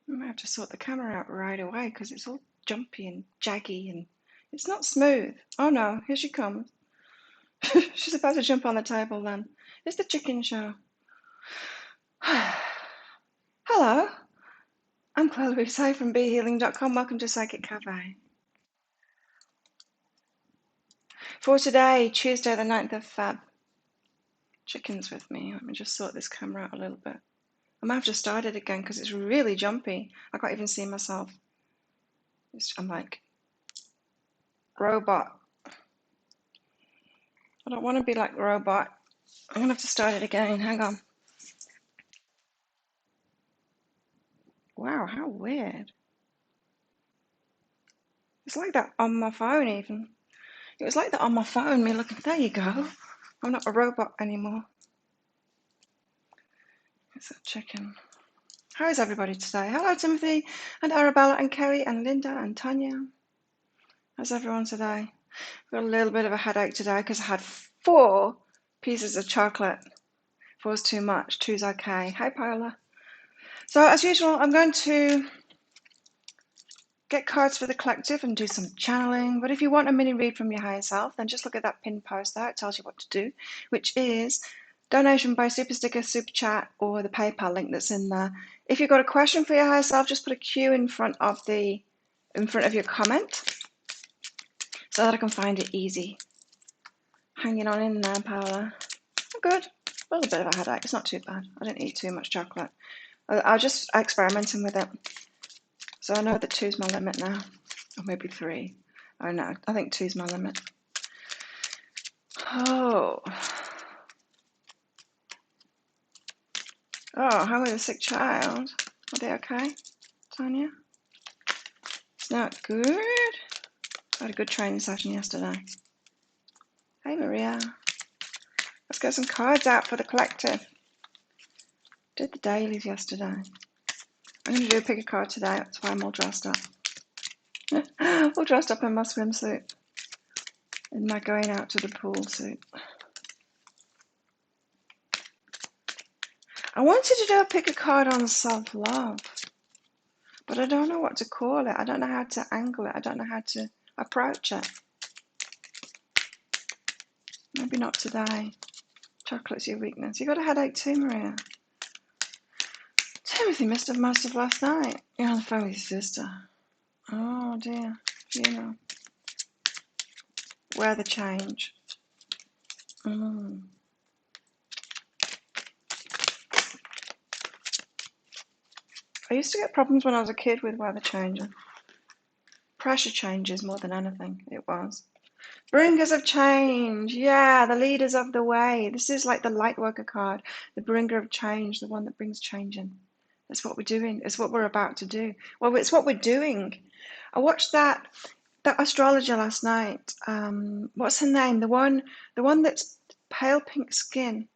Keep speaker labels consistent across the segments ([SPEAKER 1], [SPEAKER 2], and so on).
[SPEAKER 1] I might have to sort the camera out right away because it's all jumpy and jaggy and it's not smooth. Oh no, here she comes. She's about to jump on the table then. It's the chicken show. Hello, I'm Claire Louise from BeHealing.com. Welcome to Psychic Cafe. For today, Tuesday the 9th of Feb. Chickens with me. Let me just sort this camera out a little bit. I might have to start it again because it's really jumpy. I can't even see myself. I'm like, robot. I don't want to be like robot. I'm going to have to start it again. Hang on. Wow, how weird. It's like that on my phone even. It was like that on my phone, me looking, there you go. I'm not a robot anymore. It's a chicken. How is everybody today? Hello, Timothy, and Arabella, and Kerry, and Linda, and Tanya. How's everyone today? I've got a little bit of a headache today because I had 4 pieces of chocolate. 4's too much, 2's okay. Hi, Paola. So, as usual, I'm going to get cards for the collective and do some channeling. But if you want a mini read from your higher self, then just look at that pinned post there. It tells you what to do, which is donation by super sticker, super chat, or the PayPal link that's in there. If you've got a question for your higher self, just put a Q in front of your comment so that I can find it easy. Hanging on in there, Paola. Good. A little bit of a headache. It's not too bad. I didn't eat too much chocolate. I was just experimenting with it. So I know that 2's my limit now. Or maybe 3. Oh no, I think 2's my limit. Oh. Oh, how is a sick child? Are they okay, Tanya? It's not good. I had a good training session yesterday. Hey Maria. Let's get some cards out for the collective. Did the dailies yesterday. I'm going to do a pick a card today. That's why I'm all dressed up. All dressed up in my swimsuit. In my going out to the pool suit. I wanted to do a pick a card on self-love, but I don't know what to call it. I don't know how to angle it. I don't know how to approach it. Maybe not today. Chocolate's your weakness. You got a headache too, Maria. Timothy must have most of last night. You're on the phone with your sister. Oh dear. You know. Where the change. I used to get problems when I was a kid with weather changing. Pressure changes more than anything. It was. Bringers of change. Yeah, the leaders of the way. This is like the light worker card. The bringer of change, the one that brings change in. That's what we're doing. It's what we're about to do. Well, it's what we're doing. I watched that astrologer last night. What's her name? The one that's pale pink skin.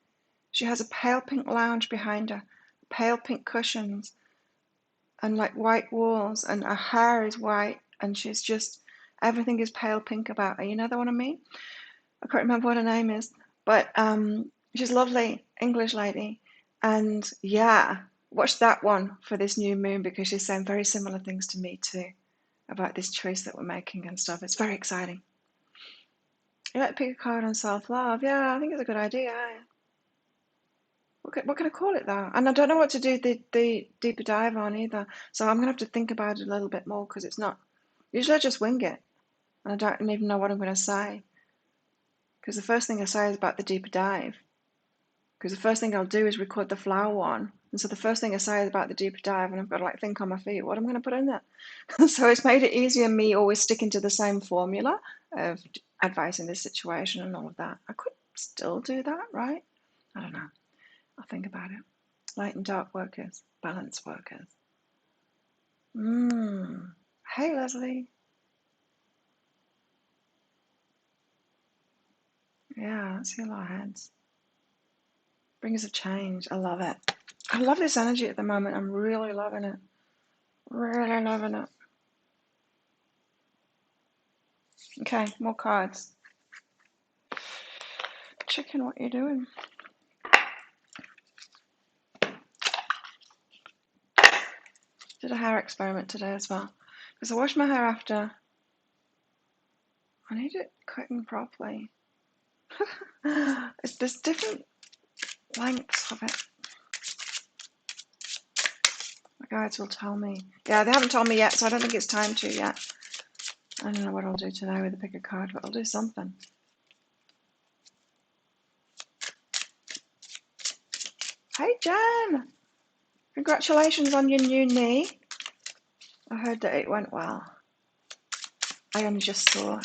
[SPEAKER 1] She has a pale pink lounge behind her, pale pink cushions, and like white walls, and her hair is white, and she's just everything is pale pink about her. You know the one I mean? I can't remember what her name is, but she's a lovely English lady, and yeah, watch that one for this new moon because she's saying very similar things to me too about this choice that we're making and stuff. It's very exciting. You like to pick a card on self-love? Yeah, I think it's a good idea. What can I call it though? And I don't know what to do the deeper dive on either. So I'm gonna have to think about it a little bit more because it's not. Usually I just wing it, and I don't even know what I'm gonna say. Because the first thing I say is about the deeper dive. Because the first thing I'll do is record the flower one, and so the first thing I say is about the deeper dive, and I've got to like think on my feet what I'm gonna put in there. So it's made it easier me always sticking to the same formula of advice in this situation and all of that. I could still do that, right? I don't know. I'll think about it. Light and dark workers, balance workers. Hey, Leslie. Yeah, let's heal our heads. Bringers of change. I love it. I love this energy at the moment. I'm really loving it. Really loving it. Okay, more cards. Chicken, what you doing? Did a hair experiment today as well. Because I washed my hair after. I need it cutting properly. There's different lengths of it. My guides will tell me. Yeah, they haven't told me yet, so I don't think it's time to yet. I don't know what I'll do today with the pick a card, but I'll do something. Hey, Jen! Congratulations on your new knee. I heard that it went well. I only just saw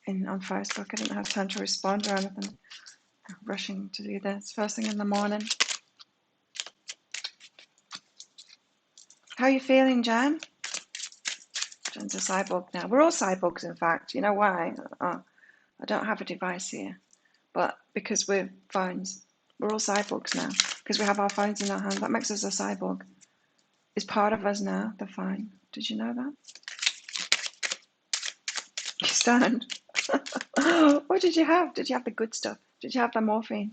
[SPEAKER 1] on Facebook. I didn't have time to respond or anything. I'm rushing to do this first thing in the morning. How are you feeling, Jen? Jen's a cyborg now. We're all cyborgs, in fact. You know why? I don't have a device here, but because we're phones, we're all cyborgs now. Because we have our phones in our hands, that makes us a cyborg. It's part of us now, the phone. Did you know that? You stand. What did you have? Did you have the good stuff? Did you have the morphine?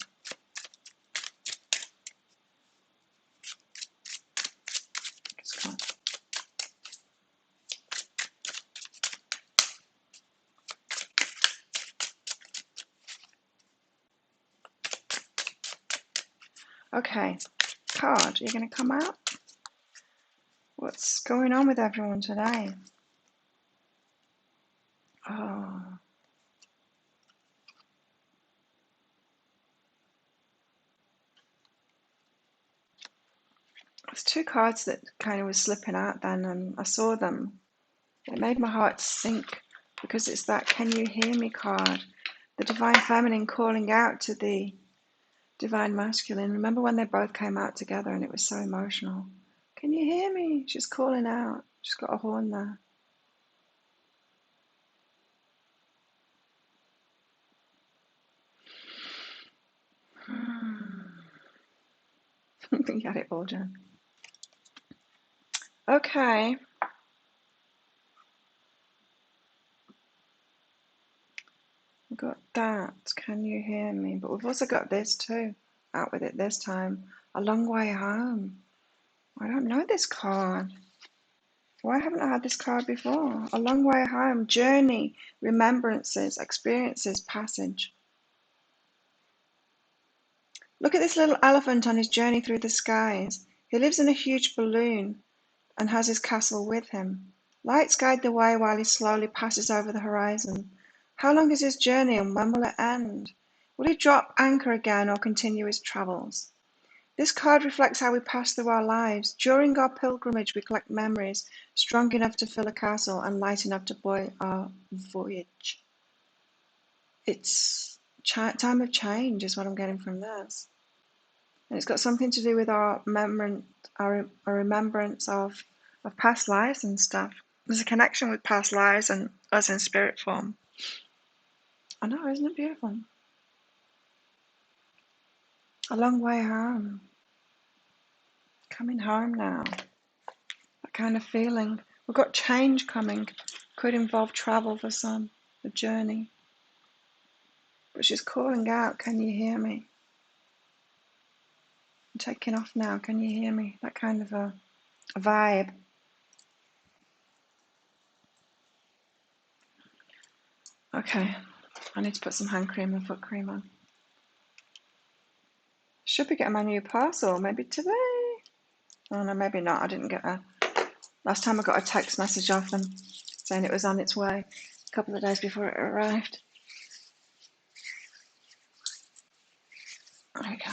[SPEAKER 1] Okay, card, you're going to come out? What's going on with everyone today? Oh. There's two cards that kind of was slipping out then, and I saw them. It made my heart sink because it's that "Can you hear me" card. The Divine Feminine calling out to the Divine Masculine. Remember when they both came out together and it was so emotional? Can you hear me? She's calling out. She's got a horn there. You got it all, Jen. Okay. We've got that. Can you hear me? But we've also got this too. Out with it this time. A long way home. I don't know this card. Why haven't I had this card before? A long way home. Journey, remembrances, experiences, passage. Look at this little elephant on his journey through the skies. He lives in a huge balloon and has his castle with him. Lights guide the way while he slowly passes over the horizon. How long is his journey and when will it end? Will he drop anchor again or continue his travels? This card reflects how we pass through our lives. During our pilgrimage, we collect memories strong enough to fill a castle and light enough to buoy our voyage. It's time of change is what I'm getting from this. And it's got something to do with our remembrance of past lives and stuff. There's a connection with past lives and us in spirit form. I know, isn't it beautiful? A long way home. Coming home now. That kind of feeling. We've got change coming. Could involve travel for some, a journey. But she's calling out, can you hear me? I'm taking off now, can you hear me? That kind of a vibe. Okay, I need to put some hand cream and foot cream on. Should be getting my new parcel, maybe today. Oh no, maybe not. I didn't get a... Last time I got a text message off them saying it was on its way a couple of days before it arrived. There we go.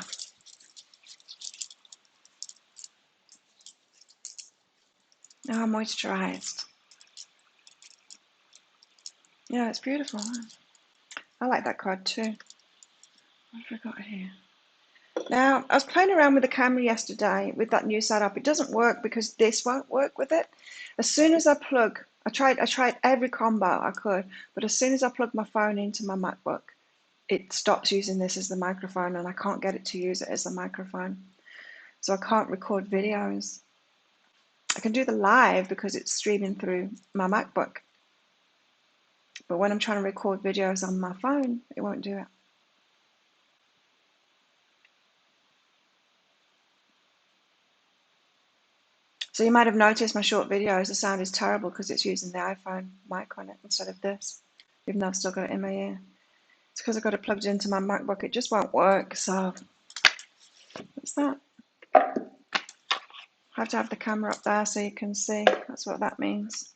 [SPEAKER 1] Now I'm moisturised. Yeah, it's beautiful. Huh? I like that card too. What have I got here? Now, I was playing around with the camera yesterday with that new setup. It doesn't work because this won't work with it. As soon as I plug, I tried every combo I could, but as soon as I plug my phone into my MacBook, it stops using this as the microphone and I can't get it to use it as a microphone. So I can't record videos. I can do the live because it's streaming through my MacBook. But when I'm trying to record videos on my phone, it won't do it. So you might have noticed my short videos, the sound is terrible because it's using the iPhone mic on it instead of this, even though I've still got it in my ear. It's because I've got it plugged into my MacBook. It just won't work. So what's that? I have to have the camera up there so you can see. That's what that means.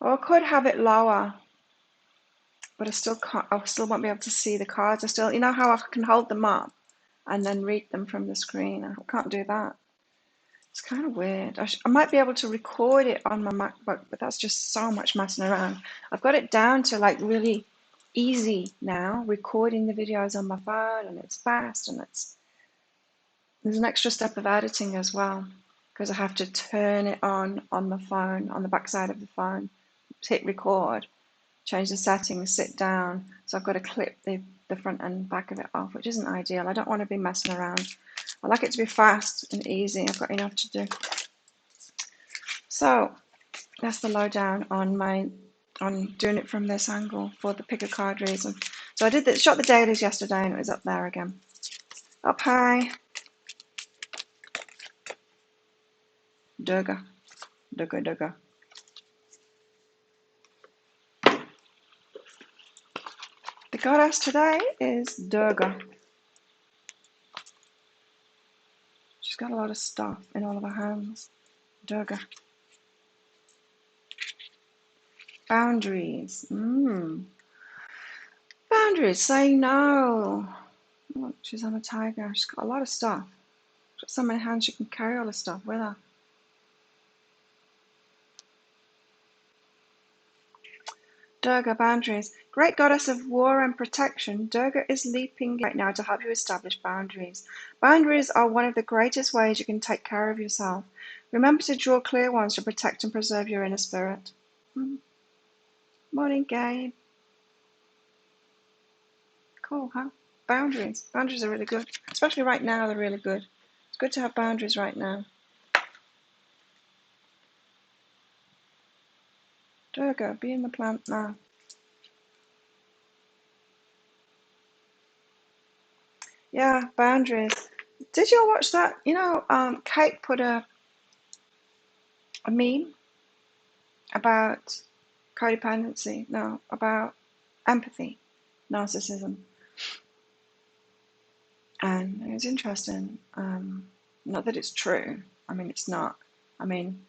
[SPEAKER 1] Or I could have it lower, but I still can't. I still won't be able to see the cards. I still, you know how I can hold them up and then read them from the screen. I can't do that. It's kind of weird. I might be able to record it on my MacBook, but that's just so much messing around. I've got it down to like really easy now, recording the videos on my phone, and it's fast, and there's an extra step of editing as well, because I have to turn it on the phone, on the back side of the phone, hit record, change the settings, sit down. So I've got to clip the front and back of it off, which isn't ideal. I don't want to be messing around. I like it to be fast and easy. I've got enough to do. So that's the lowdown on doing it from this angle for the pick a card reason. So I shot the dailies yesterday, and it was up there again. Up high. Durga. Durga, Durga. The goddess today is Durga. She's got a lot of stuff in all of her hands. Durga. Boundaries. Boundaries. Saying no. Look, she's on a tiger. She's got a lot of stuff. She's got so many hands she can carry all the stuff with her. Durga, boundaries. Great goddess of war and protection, Durga is leaping right now to help you establish boundaries. Boundaries are one of the greatest ways you can take care of yourself. Remember to draw clear ones to protect and preserve your inner spirit. Morning, Gabe. Cool, huh? Boundaries. Boundaries are really good. Especially right now, they're really good. It's good to have boundaries right now. Durga, be in the plant now. Yeah, boundaries. Did you all watch that? You know, Kate put a meme about codependency. No, about empathy, narcissism. And it was interesting. Not that it's true. I mean, it's not. I mean,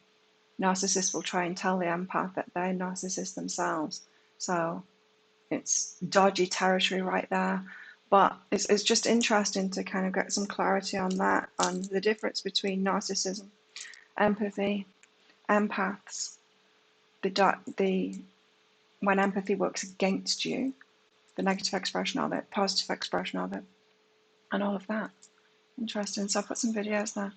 [SPEAKER 1] narcissists will try and tell the empath that they're narcissists themselves. So it's dodgy territory right there. But it's just interesting to kind of get some clarity on that, on the difference between narcissism, empathy, empaths, when empathy works against you, the negative expression of it, positive expression of it, and all of that. Interesting. So I've put some videos there.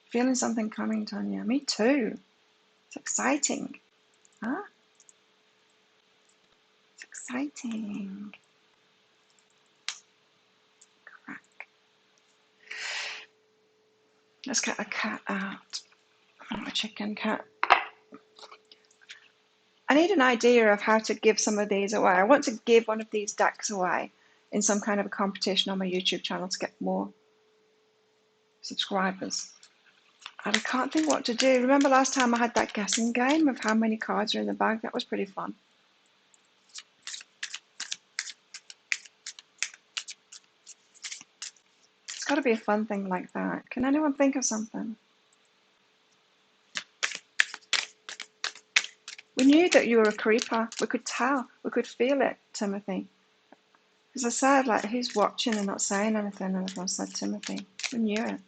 [SPEAKER 1] Feeling something coming, Tanya. Me too. It's exciting. Huh? It's exciting. Crack. Let's get a cat out. A chicken cat. I need an idea of how to give some of these away. I want to give one of these decks away in some kind of a competition on my YouTube channel to get more subscribers. And I can't think what to do. Remember last time I had that guessing game of how many cards are in the bag? That was pretty fun. It's got to be a fun thing like that. Can anyone think of something? We knew that you were a creeper. We could tell. We could feel it, Timothy. Because I said, like, who's watching and not saying anything? And everyone said, Timothy. We knew it.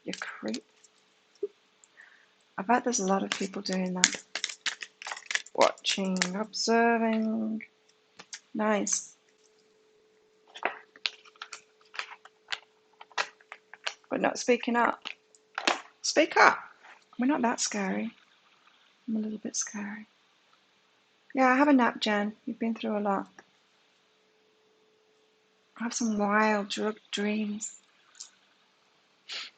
[SPEAKER 1] You creep. I bet there's a lot of people doing that. Watching, observing. Nice. But not speaking up. Speak up. We're not that scary. I'm a little bit scary. Yeah, have a nap, Jen. You've been through a lot. Have some wild drug dreams.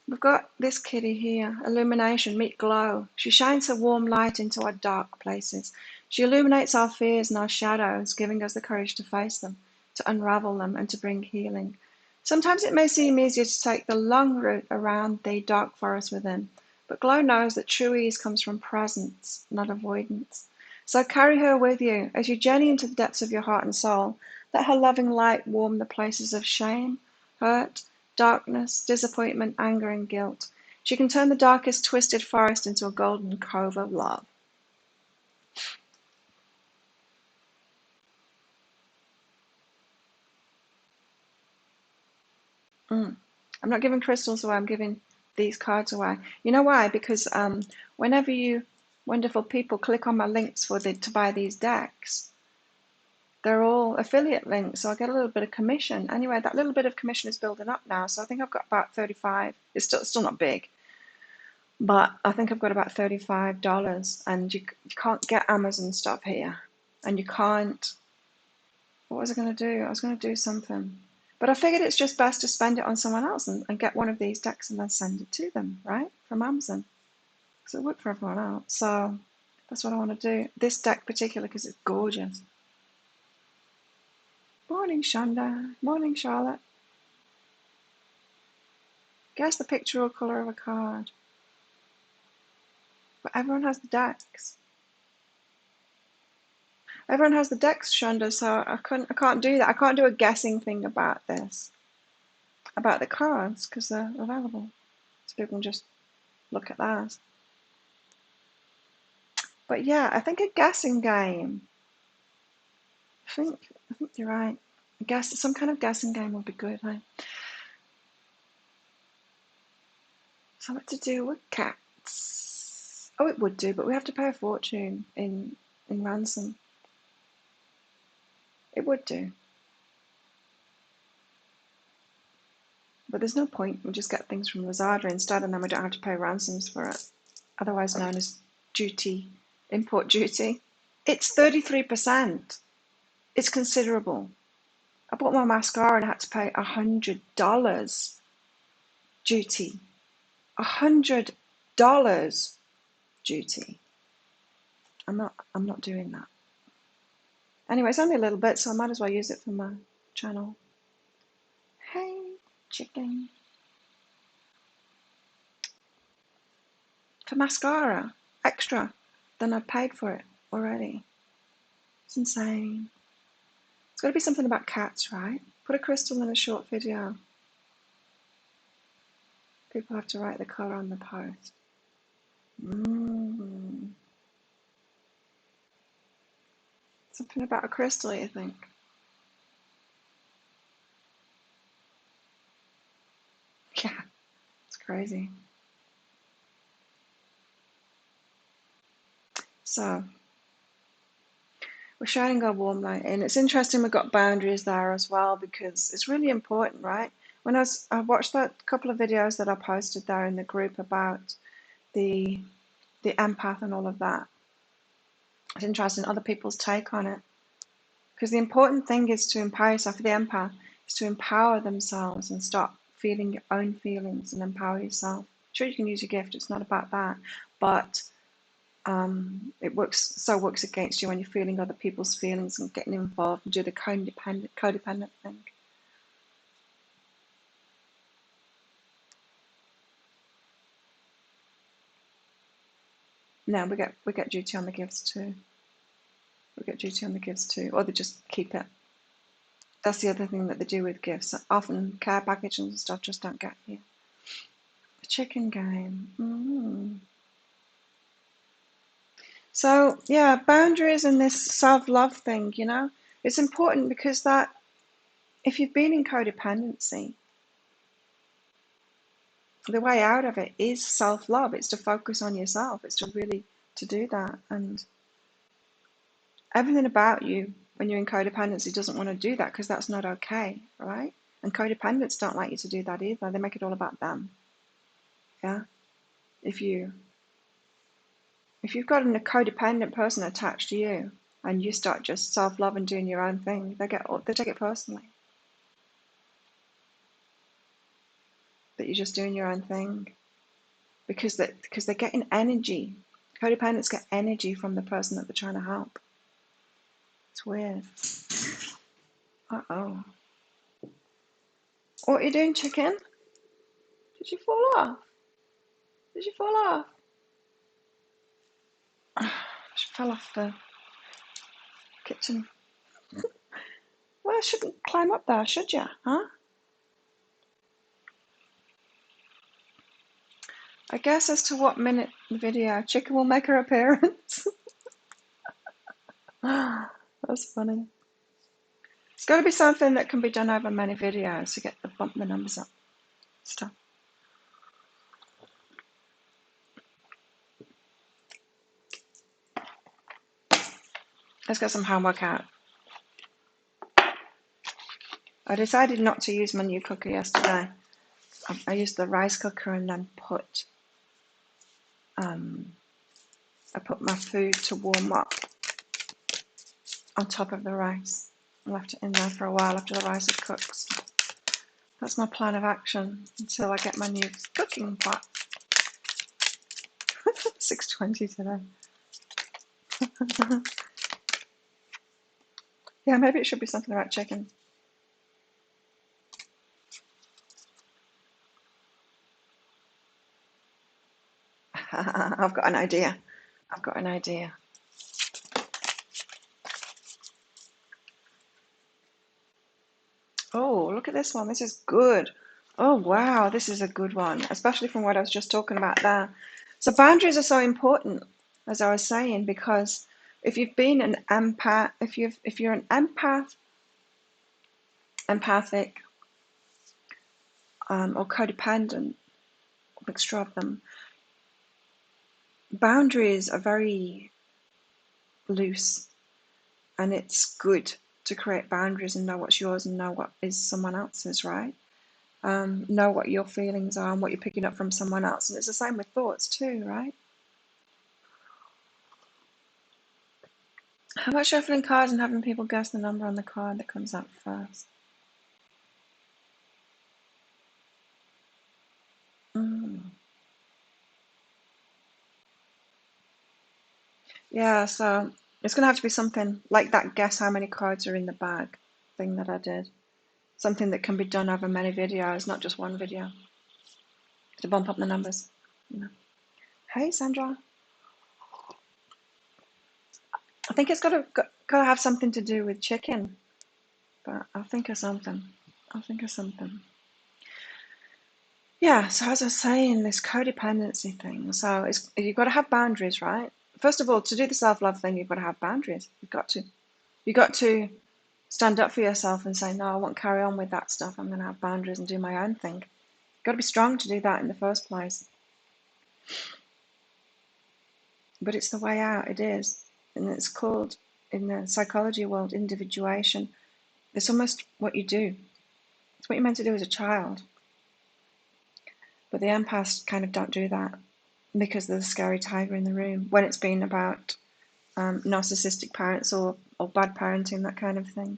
[SPEAKER 1] We've got this kitty here, Illumination, meet Glow. She shines her warm light into our dark places. She illuminates our fears and our shadows, giving us the courage to face them, to unravel them, and to bring healing. Sometimes it may seem easier to take the long route around the dark forest within, but Glow knows that true ease comes from presence, not avoidance. So carry her with you as you journey into the depths of your heart and soul. Let her loving light warm the places of shame, hurt, darkness, disappointment, anger, and guilt. She can turn the darkest twisted forest into a golden cove of love. I'm not giving crystals away, I'm giving these cards away. You know why? Because whenever you wonderful people click on my links to buy these decks, they're all affiliate links, so I get a little bit of commission. Anyway, that little bit of commission is building up now, so I think I've got about 35. It's still not big, but I think I've got about $35, and you can't get Amazon stuff here, and you can't. What was I going to do? I was going to do something. But I figured it's just best to spend it on someone else and get one of these decks and then send it to them, right? From Amazon. Because it worked for everyone else. So that's what I want to do. This deck particular because it's gorgeous. Morning, Shonda. Morning, Charlotte. Guess the picture or colour of a card. But everyone has the decks. Everyone has the decks, Shonda, so I can't do that. I can't do a guessing thing about this. About the cards, because they're available. So people can just look at that. But yeah, I think a guessing game. I think you're right. I guess some kind of guessing game would be good, huh? Something to do with cats. Oh, it would do, but we have to pay a fortune in ransom. It would do. But there's no point. We just get things from Lazada instead, and then we don't have to pay ransoms for it. Otherwise known as duty, import duty. It's 33%. It's considerable. I bought my mascara and I had to pay $100 duty. $100 duty. I'm not doing that. Anyway, it's only a little bit, so I might as well use it for my channel. Hey, chicken. For mascara, extra than I paid for it already. It's insane. It's got to be something about cats, right? Put a crystal in a short video. People have to write the colour on the post. Something about a crystal, you think? Yeah, it's crazy. So, we're shining our warm light in. It's interesting we've got boundaries there as well because it's really important, right? When I watched that couple of videos that I posted there in the group about the empath and all of that. It's interesting other people's take on it. Because the important thing is to empower yourself. For the empath, is to empower themselves and stop feeling your own feelings and empower yourself. Sure, you can use your gift. It's not about that, but it works against you when you're feeling other people's feelings and getting involved and do the codependent thing. No, we get duty on the gifts too. We get duty on the gifts too, or they just keep it. That's the other thing that they do with gifts. Often care packages and stuff just don't get you. The chicken game. So yeah, boundaries and this self-love thing, it's important because that if you've been in codependency, the way out of it is self-love. It's to focus on yourself. It's to really to do that. And everything about you when you're in codependency doesn't want to do that because that's not okay, right? And codependents don't like you to do that either. They make it all about them. Yeah. If you've got a codependent person attached to you and you start just self-love and doing your own thing, they take it personally. That you're just doing your own thing. Because they're getting energy. Codependents get energy from the person that they're trying to help. It's weird. Uh-oh. What are you doing, chicken? Did you fall off? Did you fall off? She fell off the kitchen. Well, I shouldn't climb up there, should you? Huh? I guess as to what minute in the video chicken will make her appearance. That's funny. It's got to be something that can be done over many videos to get the bump the numbers up. Stuff. Let's get some homework out. I decided not to use my new cooker yesterday. I used the rice cooker and then I put my food to warm up on top of the rice. I left it in there for a while after the rice had cooked. That's my plan of action until I get my new cooking pot. 6:20 today. Yeah, maybe it should be something about chicken. I've got an idea. I've got an idea. Oh, look at this one. This is good. Oh, wow. This is a good one, especially from what I was just talking about there. So boundaries are so important, as I was saying, because if you've been an empath, if you're an empath, empathic, or codependent, mixture of them, boundaries are very loose, and it's good to create boundaries and know what's yours and know what is someone else's, right? Know what your feelings are and what you're picking up from someone else. And it's the same with thoughts too, right? How about shuffling cards and having people guess the number on the card that comes out first? Yeah, so it's going to have to be something like that guess how many cards are in the bag thing that I did. Something that can be done over many videos, not just one video, to bump up the numbers. You know. Hey, Sandra. I think it's got to have something to do with chicken, but I'll think of something. I'll think of something. Yeah, so as I was saying, this codependency thing. So you've got to have boundaries, right? First of all, to do the self-love thing, you've got to have boundaries. You've got to stand up for yourself and say, no, I won't carry on with that stuff. I'm going to have boundaries and do my own thing. You've got to be strong to do that in the first place. But it's the way out, it is. And it's called, in the psychology world, individuation. It's almost what you do. It's what you're meant to do as a child. But the empaths kind of don't do that because there's a scary tiger in the room when it's been about narcissistic parents or bad parenting, that kind of thing.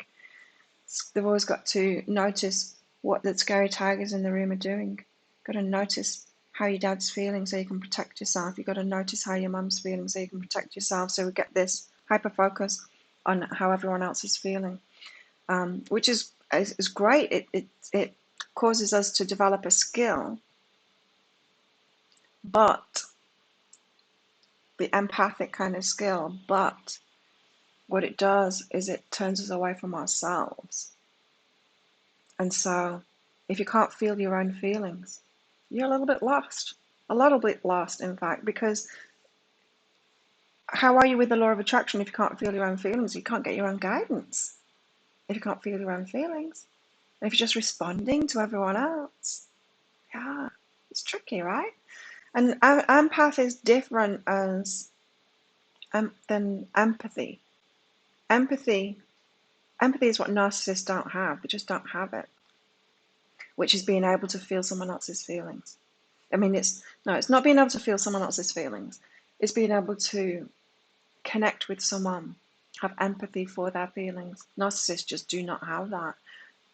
[SPEAKER 1] They've always got to notice what the scary tigers in the room are doing. Got to notice how your dad's feeling so you can protect yourself. You've got to notice how your mum's feeling so you can protect yourself. So we get this hyper focus on how everyone else is feeling, which is great. It causes us to develop a skill, but the empathic kind of skill, but what it does is it turns us away from ourselves. And so if you can't feel your own feelings, you're a little bit lost. A little bit lost, in fact, because how are you with the law of attraction if you can't feel your own feelings? You can't get your own guidance if you can't feel your own feelings. And if you're just responding to everyone else, yeah, it's tricky, right? And empath is different than empathy. Empathy is what narcissists don't have. They just don't have it, which is being able to feel someone else's feelings. I mean, it's not being able to feel someone else's feelings. It's being able to connect with someone, have empathy for their feelings. Narcissists just do not have that.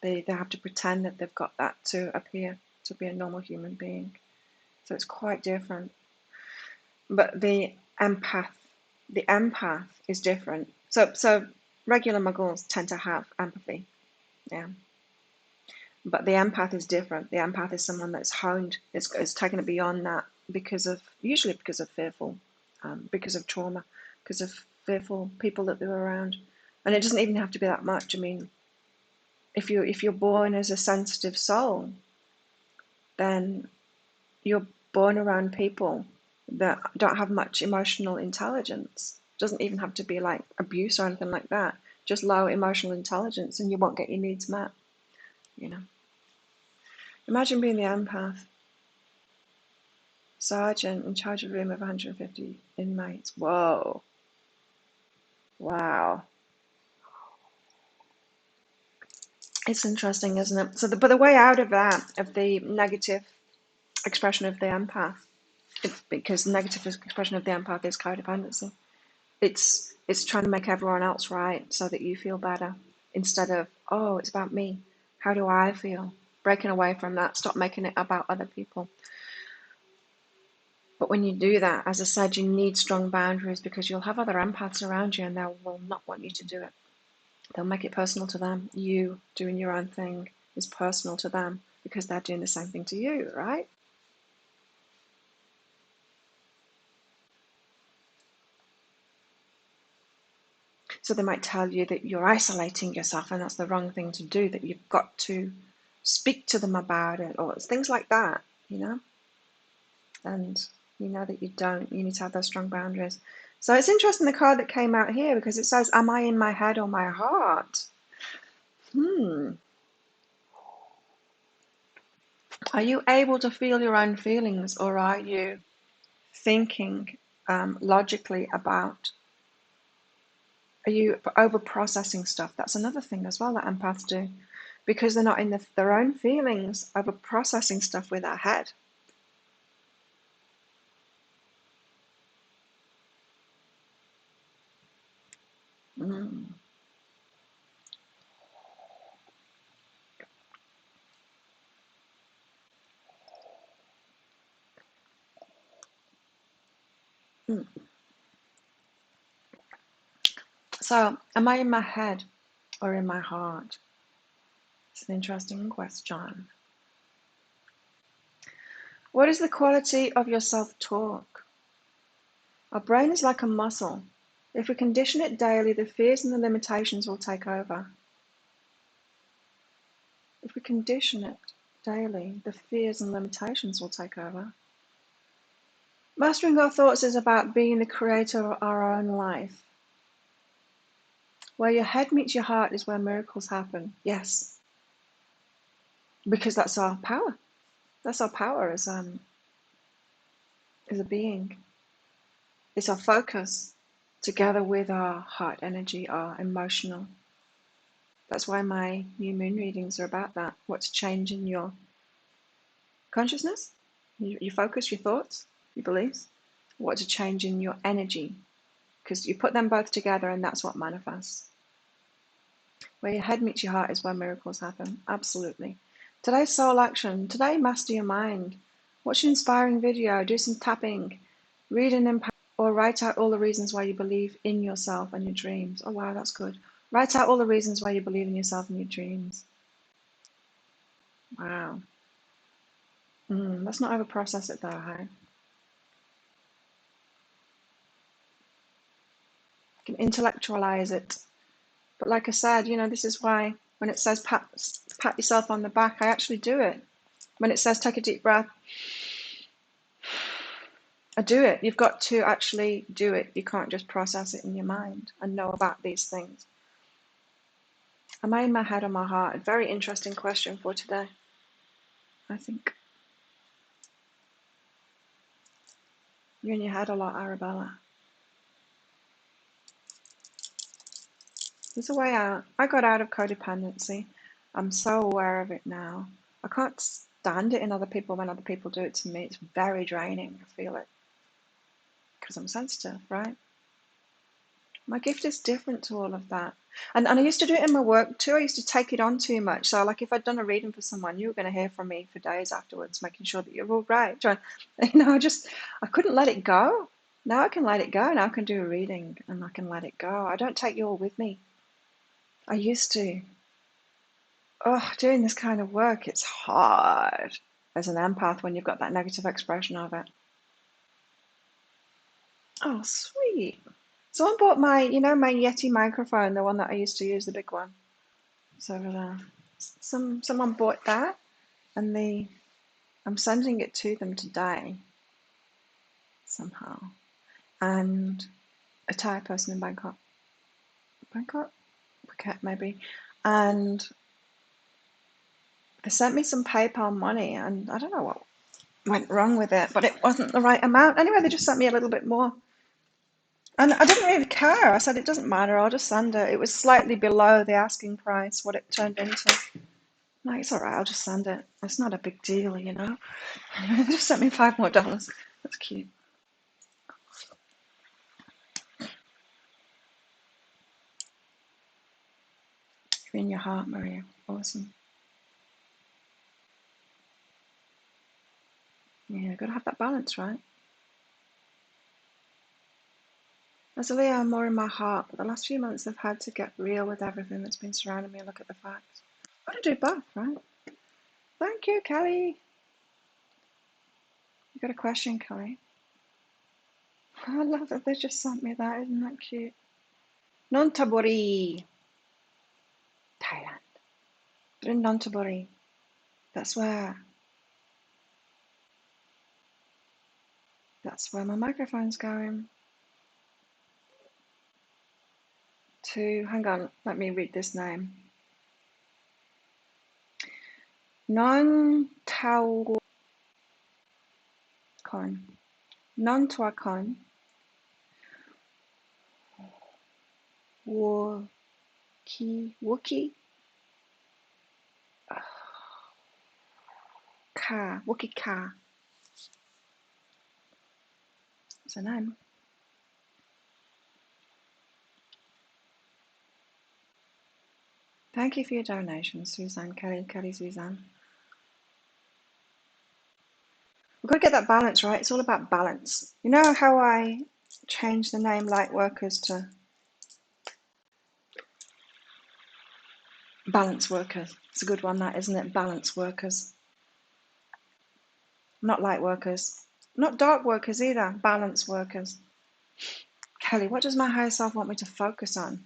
[SPEAKER 1] They have to pretend that they've got that to appear to be a normal human being. So it's quite different. But the empath is different. So regular muggles tend to have empathy, yeah. But the empath is different. The empath is someone that's honed, it's taken it beyond that usually because of fearful, because of trauma, because of fearful people that they're around. And it doesn't even have to be that much. I mean, if you're born as a sensitive soul, then you're born around people that don't have much emotional intelligence. It doesn't even have to be like abuse or anything like that. Just low emotional intelligence, and you won't get your needs met. You know. Imagine being the empath, sergeant in charge of a room of 150 inmates. Whoa. Wow. It's interesting, isn't it? So, but the way out of that, of the negative expression of the empath, because the negative expression of the empath is codependency. It's trying to make everyone else right so that you feel better, instead of, oh, it's about me. How do I feel? Breaking away from that, stop making it about other people. But when you do that, as I said, you need strong boundaries, because you'll have other empaths around you and they will not want you to do it. They'll make it personal to them. You doing your own thing is personal to them because they're doing the same thing to you, right? So they might tell you that you're isolating yourself and that's the wrong thing to do, that you've got to speak to them about it, or things like that, you know? And you know that you don't. You need to have those strong boundaries. So it's interesting, the card that came out here, because it says, am I in my head or my heart? Are you able to feel your own feelings, or are you thinking logically about, are you over processing stuff? That's another thing as well that empaths do, because they're not in their own feelings, over processing stuff with their head. So, am I in my head or in my heart? It's an interesting question. What is the quality of your self-talk? Our brain is like a muscle. If we condition it daily, the fears and the limitations will take over. If we condition it daily, the fears and limitations will take over. Mastering our thoughts is about being the creator of our own life. Where your head meets your heart is where miracles happen. Yes. Because that's our power. That's our power as a being. It's our focus together with our heart energy, our emotional. That's why my new moon readings are about that. What's changing your consciousness, your focus, your thoughts, your beliefs. What's a change in your energy, because you put them both together and that's what manifests. Where your head meets your heart is where miracles happen. Absolutely. Today's soul action. Today, master your mind. Watch an inspiring video, do some tapping, read an Empath, or write out all the reasons why you believe in yourself and your dreams. Oh wow, that's good. Write out all the reasons why you believe in yourself and your dreams. Wow. Let's not overprocess it though, hey? You can intellectualize it. But like I said, this is why when it says pat yourself on the back, I actually do it. When it says take a deep breath, I do it. You've got to actually do it. You can't just process it in your mind and know about these things. Am I in my head or my heart? A very interesting question for today, I think. You're in your head a lot, Arabella. There's a way out. I got out of codependency. I'm so aware of it now. I can't stand it in other people when other people do it to me. It's very draining. I feel it. Because I'm sensitive, right? My gift is different to all of that. And I used to do it in my work too. I used to take it on too much. So like if I'd done a reading for someone, you were going to hear from me for days afterwards, making sure that you're all right. I couldn't let it go. Now I can let it go. Now I can do a reading and I can let it go. I don't take you all with me. I used to. oh, doing this kind of work, it's hard as an empath when you've got that negative expression of it. Oh, sweet. Someone bought my, my Yeti microphone, the one that I used to use, the big one. It's over there. Someone bought that, and I'm sending it to them today somehow. And a Thai person in Bangkok, Phuket maybe, and they sent me some PayPal money, and I don't know what went wrong with it, but it wasn't the right amount. Anyway, they just sent me a little bit more. And I didn't really care. I said, it doesn't matter, I'll just send it. It was slightly below the asking price, what it turned into. Like, it's all right, I'll just send it. It's not a big deal, They just sent me $5 more. That's cute. You're in your heart, Maria. Awesome. Yeah, got to have that balance, right? As a Leo, I'm more in my heart, but the last few months I've had to get real with everything that's been surrounding me and look at the facts. Got to do both, right? Thank you, Kelly. You got a question, Kelly? I love that they just sent me that. Isn't that cute? Nonthaburi, Thailand. They're in Nonthaburi. That's where my microphone's going. Hang on, let me read this name. Non-Tauakon. Non-Tuakon. Wookie. Wookie Ka. That's her name. Thank you for your donation, Suzanne, Kelly, Suzanne. We've got to get that balance right. It's all about balance. You know how I changed the name Light Workers to Balance Workers? It's a good one, that, isn't it? Balance Workers. Not Light Workers. Not Dark Workers either. Balance Workers. Kelly, what does my higher self want me to focus on?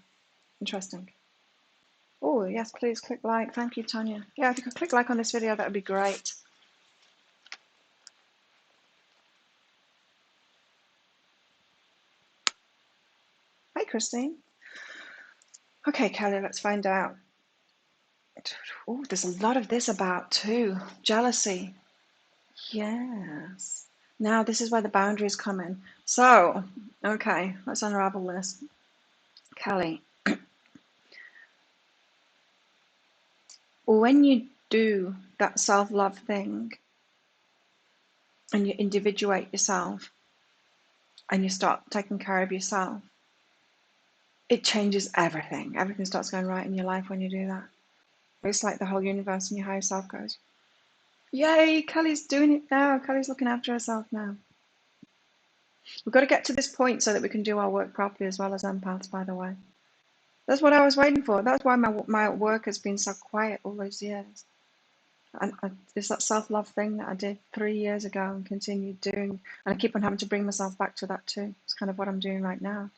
[SPEAKER 1] Interesting. Oh, yes, please click like. Thank you, Tanya. Yeah, if you could click like on this video, that would be great. Hi, Christine. Okay, Kelly, let's find out. Oh, there's a lot of this about too. Jealousy. Yes. Now, this is where the boundaries come in. So, okay, let's unravel this. Kelly, when you do that self-love thing and you individuate yourself and you start taking care of yourself, it changes everything. Everything starts going right in your life when you do that. It's like the whole universe and your higher self goes, yay, Kelly's doing it now. Kelly's looking after herself now. We've got to get to this point so that we can do our work properly as well as empaths, by the way. That's what I was waiting for. That's why my work has been so quiet all those years. And it's that self-love thing that I did 3 years ago and continued doing. And I keep on having to bring myself back to that too. It's kind of what I'm doing right now.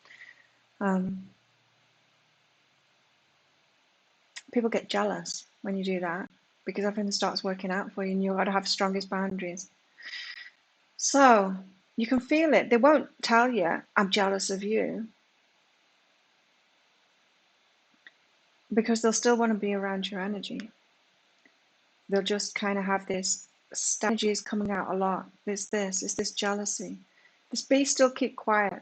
[SPEAKER 1] People get jealous when you do that because everything starts working out for you and you've got to have strongest boundaries. So you can feel it. They won't tell you, I'm jealous of you, because they'll still want to be around your energy. They'll just kind of have this energy is coming out a lot. It's this jealousy. This be still, keep quiet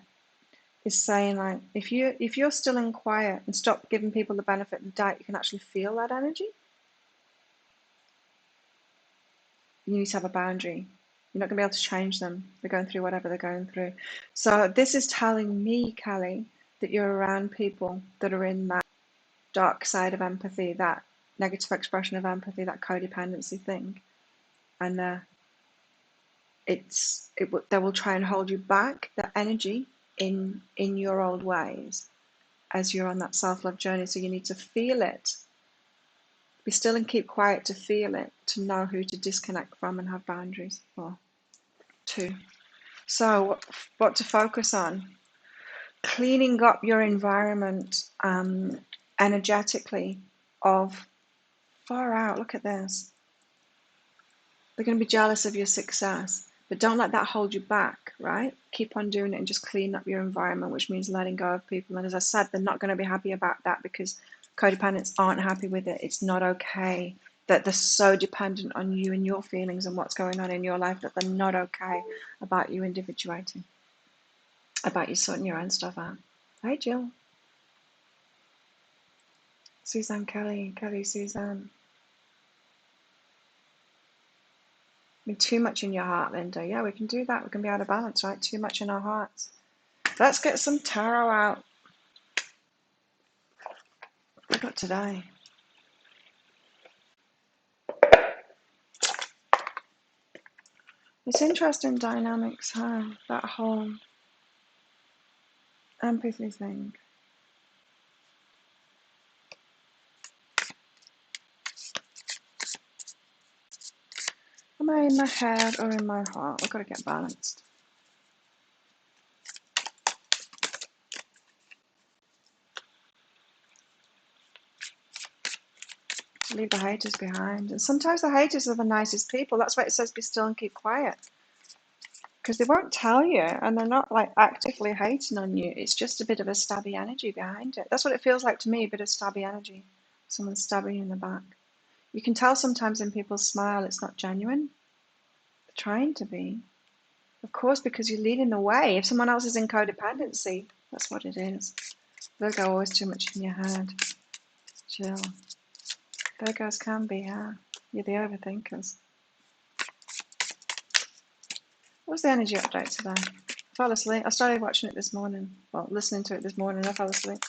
[SPEAKER 1] is saying, like, if you're still in quiet and stop giving people the benefit of the doubt, you can actually feel that energy. You need to have a boundary. You're not going to be able to change them. They're going through whatever they're going through. So this is telling me, Kelly, that you're around people that are in that dark side of empathy, that negative expression of empathy, that codependency thing. And they will try and hold you back, that energy, in your old ways as you're on that self-love journey. So you need to feel it Be still and keep quiet to feel it, to know who to disconnect from and have boundaries for. 2. So what to focus on? Cleaning up your environment energetically of far out. Look at this. They're going to be jealous of your success, but don't let that hold you back, right? Keep on doing it and just clean up your environment, which means letting go of people. And as I said, they're not going to be happy about that because codependents aren't happy with it. It's not okay that they're so dependent on you and your feelings and what's going on in your life that they're not okay about you individuating, about you sorting your own stuff out. Hey, Jill. Suzanne Kelly, Suzanne. Too much in your heart, Linda. Yeah, we can do that. We can be out of balance, right? Too much in our hearts. Let's get some tarot out. What I got today? It's interesting dynamics, huh? That whole empathy thing. Am I in my head or in my heart? I've got to get balanced. Leave the haters behind. And sometimes the haters are the nicest people. That's why it says be still and keep quiet. Because they won't tell you and they're not like actively hating on you. It's just a bit of a stabby energy behind it. That's what it feels like to me, a bit of stabby energy. Someone stabbing you in the back. You can tell sometimes in people's smile it's not genuine. They're trying to be. Of course, because you're leading the way. If someone else is in codependency, that's what it is. Virgo, always too much in your head. Chill. Virgos can be, yeah. You're the overthinkers. What was the energy update today? I fell asleep. I started watching it this morning. Well, listening to it this morning. I fell asleep.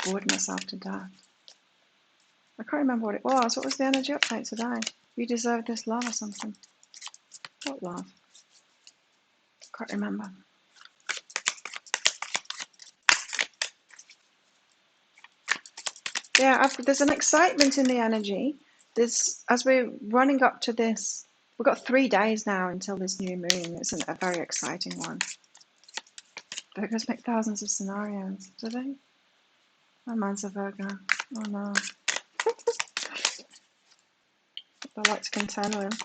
[SPEAKER 1] Bored myself to death. I can't remember what it was. What was the energy update today? You deserve this love or something. What love? Can't remember. Yeah, there's an excitement in the energy. As we're running up to this, we've got 3 days now until this new moon. It's a very exciting one. Virgos make thousands of scenarios, do they? Oh, mine's a Virgo. Oh no. I like to contend with.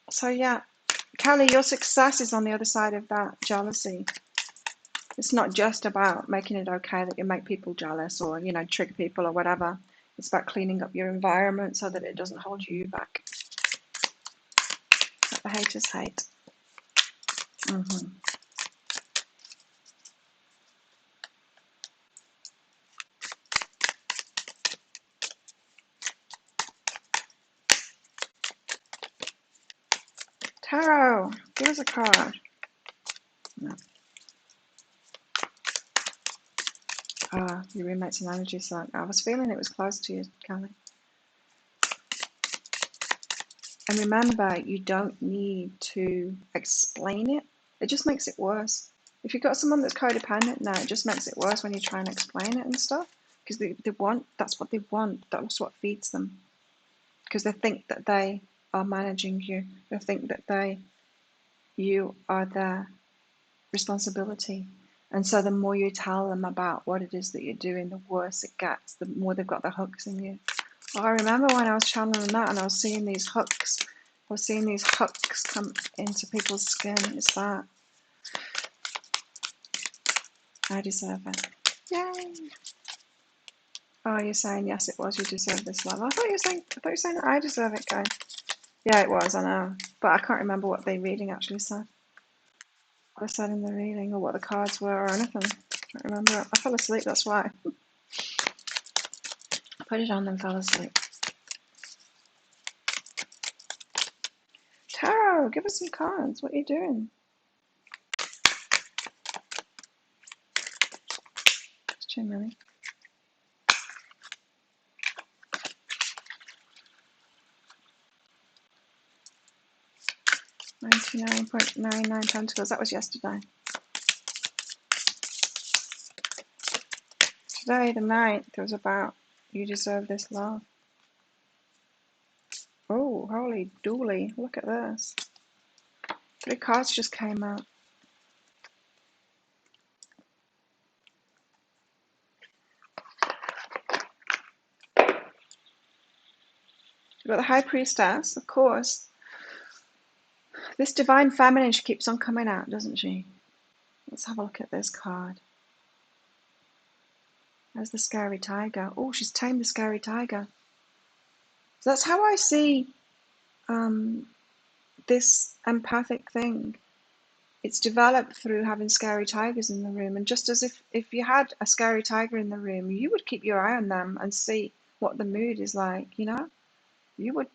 [SPEAKER 1] So yeah, Kelly, your success is on the other side of that jealousy. It's not just about making it okay that you make people jealous or, trigger people or whatever. It's about cleaning up your environment so that it doesn't hold you back. Let the haters hate. Tarot, give us a card. No. Your roommate's an energy suck. I was feeling it was close to you, Kelly. And remember, you don't need to explain it. It just makes it worse. If you've got someone that's codependent now, it just makes it worse when you try and explain it and stuff. Because that's what they want. That's what feeds them. Because they think that they are managing you. They think that you are their responsibility. And so the more you tell them about what it is that you're doing, the worse it gets, the more they've got the hooks in you. Oh, I remember when I was channeling that and I was seeing these hooks. I was seeing these hooks come into people's skin. It's that. I deserve it. Yay! Oh, you're saying yes, it was. You deserve this love. I thought you were saying that I deserve it, guys. Yeah, it was. I know, but I can't remember what the reading actually said. What I said in the reading, or what the cards were, or anything. I can't remember. I fell asleep. That's why. I put it on and fell asleep. Tarot, give us some cards. What are you doing? It's too many. 29.99 pentacles. That was yesterday. Today, the 9th, was about you deserve this love. Oh, holy dooly. Look at this. 3 cards just came out. You've got the High Priestess, of course. This divine feminine, she keeps on coming out, doesn't she? Let's have a look at this card. There's the scary tiger. Oh, she's tamed the scary tiger. So that's how I see this empathic thing. It's developed through having scary tigers in the room. And just as if you had a scary tiger in the room, you would keep your eye on them and see what the mood is like, you know? You would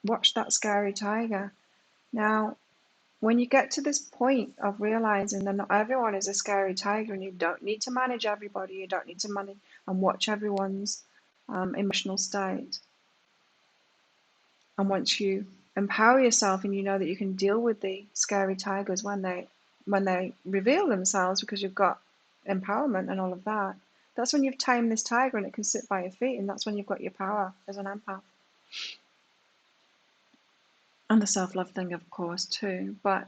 [SPEAKER 1] watch that scary tiger. Now, when you get to this point of realizing that not everyone is a scary tiger and you don't need to manage everybody, you don't need to manage and watch everyone's emotional state. And once you empower yourself and you know that you can deal with the scary tigers when they reveal themselves because you've got empowerment and all of that, that's when you've tamed this tiger and it can sit by your feet, and that's when you've got your power as an empath. And the self-love thing, of course, too. But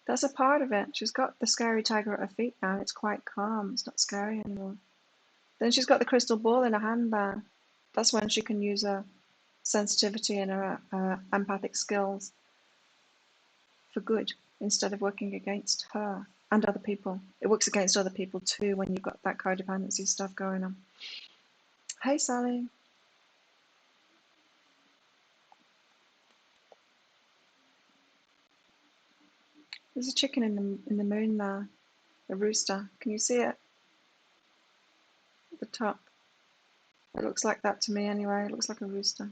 [SPEAKER 1] that's a part of it. She's got the scary tiger at her feet now. It's quite calm. It's not scary anymore. Then she's got the crystal ball in her hand there. That's when she can use her sensitivity and her empathic skills for good instead of working against her and other people. It works against other people too when you've got that codependency stuff going on. Hey, Sally. There's a chicken in the moon there, a rooster. Can you see it? At the top. It looks like that to me anyway. It looks like a rooster.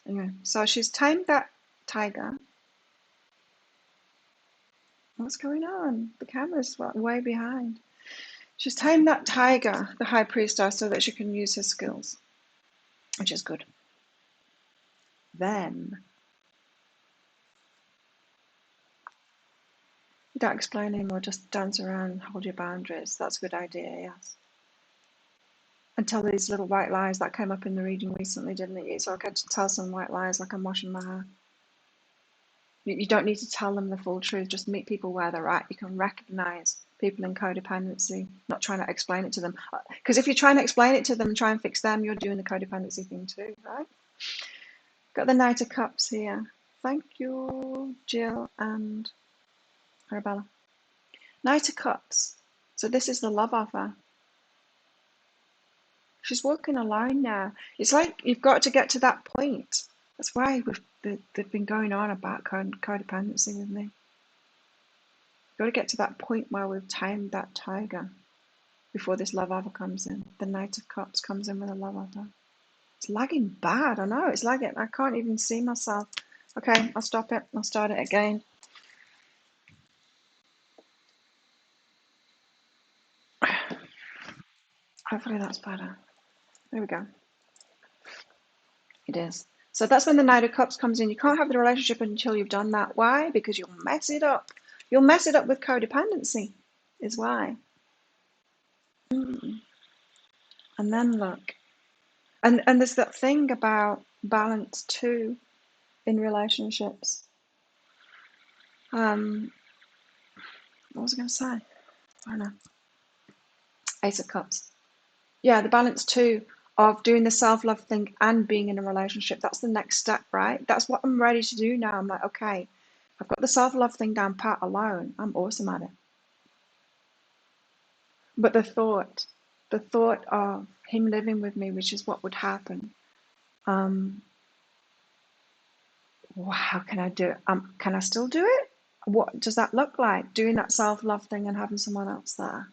[SPEAKER 1] Anyway, so she's tamed that tiger. What's going on? The camera's way behind. She's tamed that tiger, the high priestess, so that she can use her skills, which is good. Then, you don't explain anymore, just dance around and hold your boundaries. That's a good idea, yes. And tell these little white lies that came up in the reading recently, didn't it? So I get to tell some white lies like I'm washing my hair. You don't need to tell them the full truth, just meet people where they're at. You can recognize people in codependency, not trying to explain it to them. Because if you're trying to explain it to them and try and fix them, you're doing the codependency thing too, right? Got the Knight of Cups here. Thank you, Jill and Arabella. Knight of Cups. So this is the love offer. She's walking alone now. It's like you've got to get to that point. That's why they've been going on about codependency with me. You've got to get to that point where we've tamed that tiger before this love offer comes in. The Knight of Cups comes in with a love offer. It's lagging bad. I know, it's lagging. I can't even see myself. Okay, I'll stop it. I'll start it again. Hopefully that's better. There we go. It is. So that's when the Knight of Cups comes in. You can't have the relationship until you've done that. Why? Because you'll mess it up. You'll mess it up with codependency, is why. And then look. And there's that thing about balance too in relationships. What was I going to say? I don't know. Ace of Cups. Yeah, the balance too of doing the self-love thing and being in a relationship. That's the next step, right? That's what I'm ready to do now. I'm like, okay, I've got the self-love thing down pat alone. I'm awesome at it. But the thought of him living with me, which is what would happen. How can I do it? Can I still do it? What does that look like? Doing that self-love thing and having someone else there.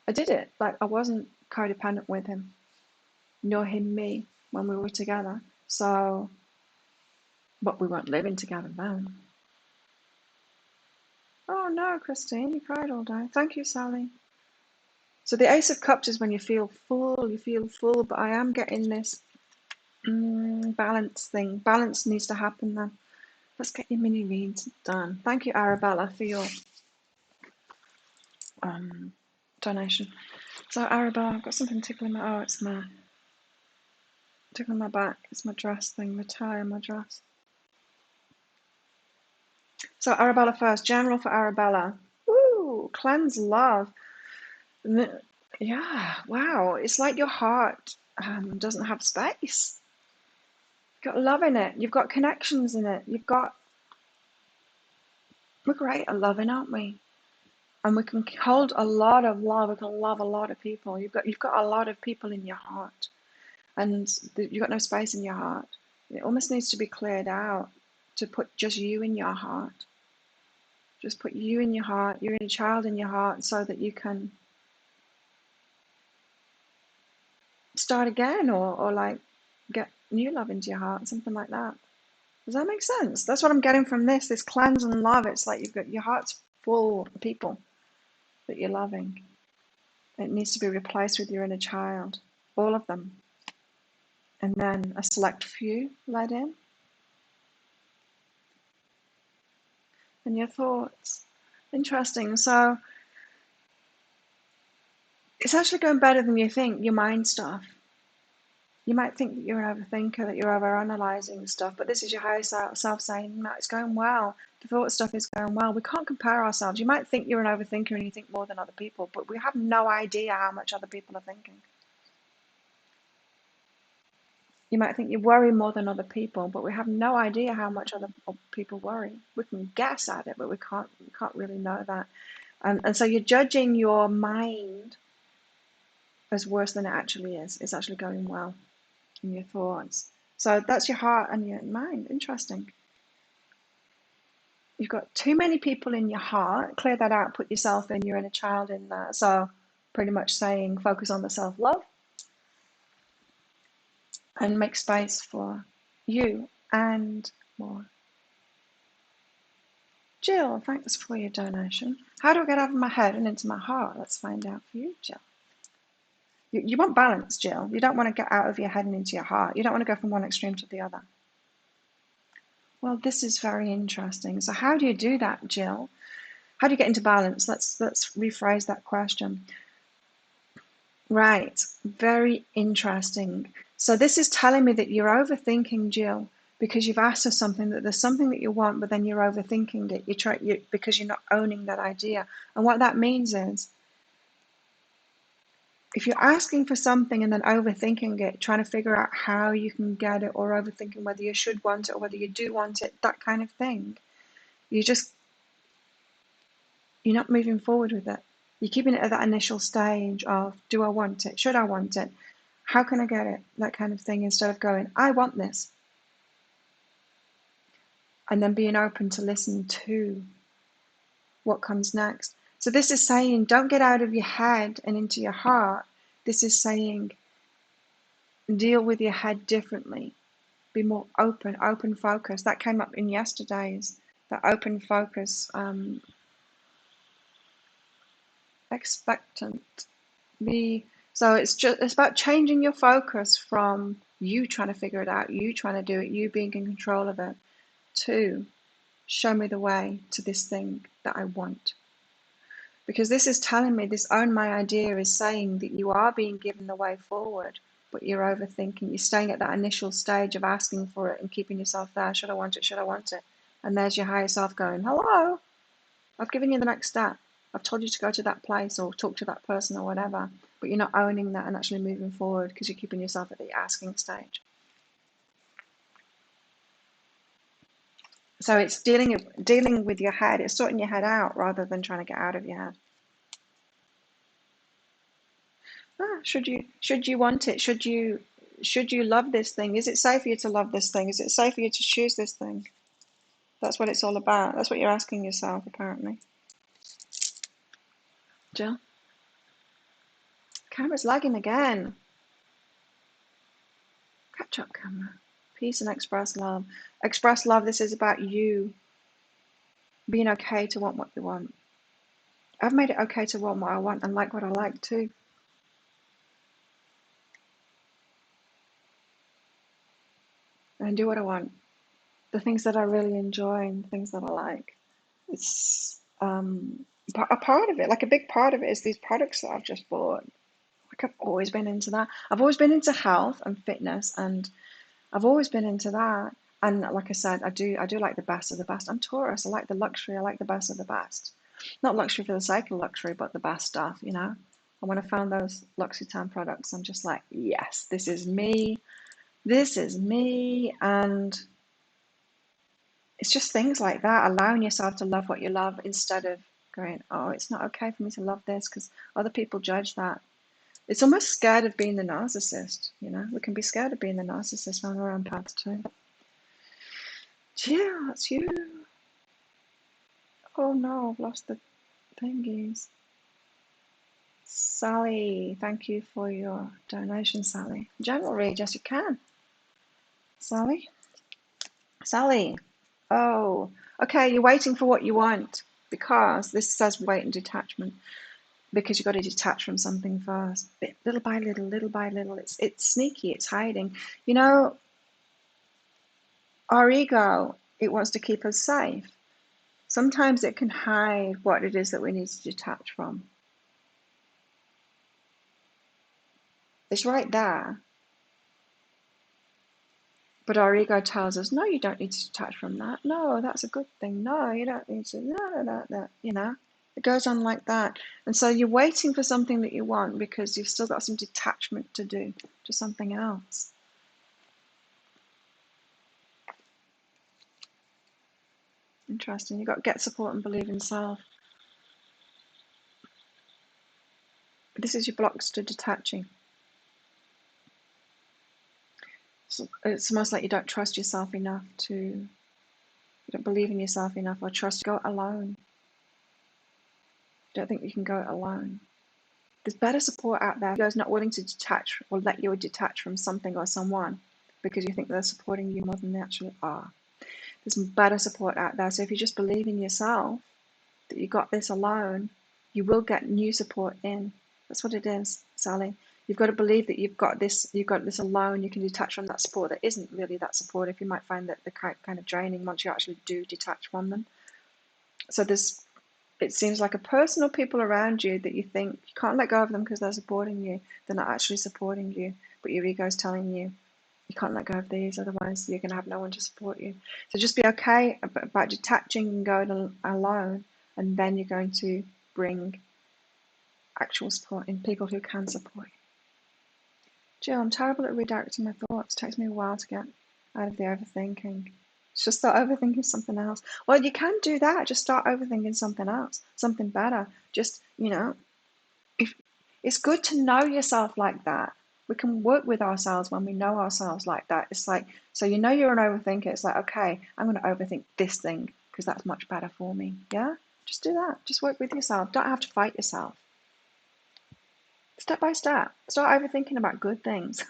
[SPEAKER 1] I did it. Like, I wasn't codependent with him, nor him me when we were together. So, but we weren't living together then. Oh no, Christine, you cried all day. Thank you, Sally. So the Ace of Cups is when you feel full, but I am getting this Balance thing. Balance needs to happen then. Let's get your mini reads done. Thank you, Arabella, for your donation. So, Arabella, I've got something tickling my... Oh, it's my... tickling my back. It's my dress thing, the tie on my dress. So, Arabella first. General for Arabella. Woo! Cleanse love. Yeah, wow. It's like your heart doesn't have space. You've got love in it. You've got connections in it. We're great at loving, aren't we? And we can hold a lot of love. We can love a lot of people. You've got a lot of people in your heart, and you've got no space in your heart. It almost needs to be cleared out to put just you in your heart. Just put you in your heart, your inner child in your heart, so that you can start again, or like get new love into your heart, something like that. Does that make sense? That's what I'm getting from this cleanse and love. It's like you've got your heart's full of people that you're loving. It needs to be replaced with your inner child, all of them. And then a select few let in. And your thoughts. Interesting. So it's actually going better than you think, your mind stuff. You might think that you're an overthinker, that you're overanalyzing stuff, but this is your higher self saying, no, it's going well. The thought stuff is going well. We can't compare ourselves. You might think you're an overthinker and you think more than other people, but we have no idea how much other people are thinking. You might think you worry more than other people, but we have no idea how much other people worry. We can guess at it, but we can't really know that. And so you're judging your mind as worse than it actually is. It's actually going well in your thoughts. So that's your heart and your mind. Interesting. You've got too many people in your heart. Clear that out. Put yourself in your inner child in that. So pretty much saying focus on the self-love and make space for you and more. Jill, thanks for your donation. How do I get out of my head and into my heart? Let's find out for you, Jill. You want balance, Jill. You don't want to get out of your head and into your heart. You don't want to go from one extreme to the other. Well, this is very interesting. So how do you do that, Jill? How do you get into balance? Let's rephrase that question. Right, very interesting. So this is telling me that you're overthinking, Jill, because you've asked for something, that there's something that you want, but then you're overthinking it. Because you're not owning that idea. And what that means is, if you're asking for something and then overthinking it, trying to figure out how you can get it, or overthinking whether you should want it or whether you do want it, that kind of thing, you're not moving forward with it. You're keeping it at that initial stage of, do I want it? Should I want it? How can I get it? That kind of thing, instead of going, I want this. And then being open to listen to what comes next. So this is saying, don't get out of your head and into your heart. This is saying, deal with your head differently. Be more open focus. That came up in yesterday's, that open focus, expectant. So it's about changing your focus from you trying to figure it out, you trying to do it, you being in control of it, to show me the way to this thing that I want. Because this is telling me, this own my idea is saying that you are being given the way forward, but you're overthinking. You're staying at that initial stage of asking for it and keeping yourself there. Should I want it? Should I want it? And there's your higher self going, hello, I've given you the next step. I've told you to go to that place or talk to that person or whatever, but you're not owning that and actually moving forward because you're keeping yourself at the asking stage. So it's dealing with your head. It's sorting your head out rather than trying to get out of your head. Should you want it? Should you love this thing? Is it safe for you to love this thing? Is it safe for you to choose this thing? That's what it's all about. That's what you're asking yourself, apparently. Jill? Camera's lagging again. Catch up, camera. Peace and express love. Express love. This is about you being okay to want what you want. I've made it okay to want what I want and like what I like too. and do what I want. The things that I really enjoy and the things that I like. It's a part of it, like a big part of it is these products that I've just bought. Like I've always been into that. I've always been into health and fitness, and I've always been into that. And like I said, I do like the best of the best. I'm Taurus. I like the luxury. I like the best of the best. Not luxury for the sake of luxury, but the best stuff, you know? And when I found those L'Occitane products, I'm just like, yes, this is me. This is me. And it's just things like that, allowing yourself to love what you love instead of going, oh, it's not okay for me to love this because other people judge that. It's almost scared of being the narcissist, you know? We can be scared of being the narcissist when we're empaths too. Yeah, that's you. Oh no, I've lost the thingies. Sally, thank you for your donation, Sally. General read, yes you can. Sally? Sally. Oh, okay, you're waiting for what you want because this says wait and detachment because you've got to detach from something first. Little by little, little by little. It's sneaky, it's hiding. You know, our ego, it wants to keep us safe. Sometimes it can hide what it is that we need to detach from. It's right there. But our ego tells us, no, you don't need to detach from that. No, that's a good thing. No, you don't need to. No, you know. It goes on like that. And so you're waiting for something that you want because you've still got some detachment to do to something else. Interesting. You've got to get support and believe in self. This is your blocks to detaching. So it's almost like you don't trust yourself enough you don't believe in yourself enough or trust go it alone. You don't think you can go it alone. There's better support out there. You guys not willing to detach or let you detach from something or someone because you think they're supporting you more than they actually are. There's better support out there. So if you just believe in yourself that you got this alone, you will get new support in. That's what it is, Sally. You've got to believe that you've got this alone. You can detach from that support that isn't really that supportive. You might find that they're kind of draining once you actually do detach from them. So it seems like a person or people around you that you think you can't let go of them because they're supporting you. They're not actually supporting you, but your ego is telling you you can't let go of these, otherwise you're going to have no one to support you. So just be okay about detaching and going alone, and then you're going to bring actual support in people who can support you. Jill, I'm terrible at redirecting my thoughts. It takes me a while to get out of the overthinking. Just start overthinking something else. Well, you can do that. Just start overthinking something else, something better. Just, you know, if it's good to know yourself like that. We can work with ourselves when we know ourselves like that. It's like, so you know you're an overthinker. It's like, okay, I'm going to overthink this thing because that's much better for me. Yeah? Just do that. Just work with yourself. Don't have to fight yourself. Step by step. Start overthinking about good things.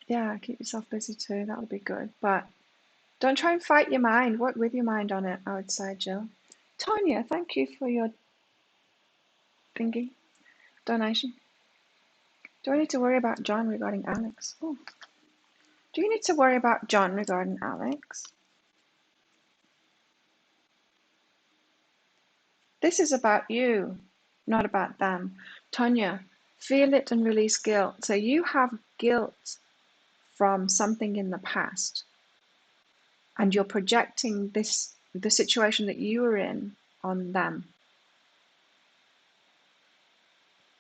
[SPEAKER 1] Yeah, keep yourself busy too. That would be good. But don't try and fight your mind. Work with your mind on it, I would say, Jill. Tanya, thank you for your thingy donation. Do I need to worry about John regarding Alex? Oh. Do you need to worry about John regarding Alex? This is about you, not about them. Tanya, feel it and release guilt. So you have guilt from something in the past, and you're projecting the situation that you were in on them.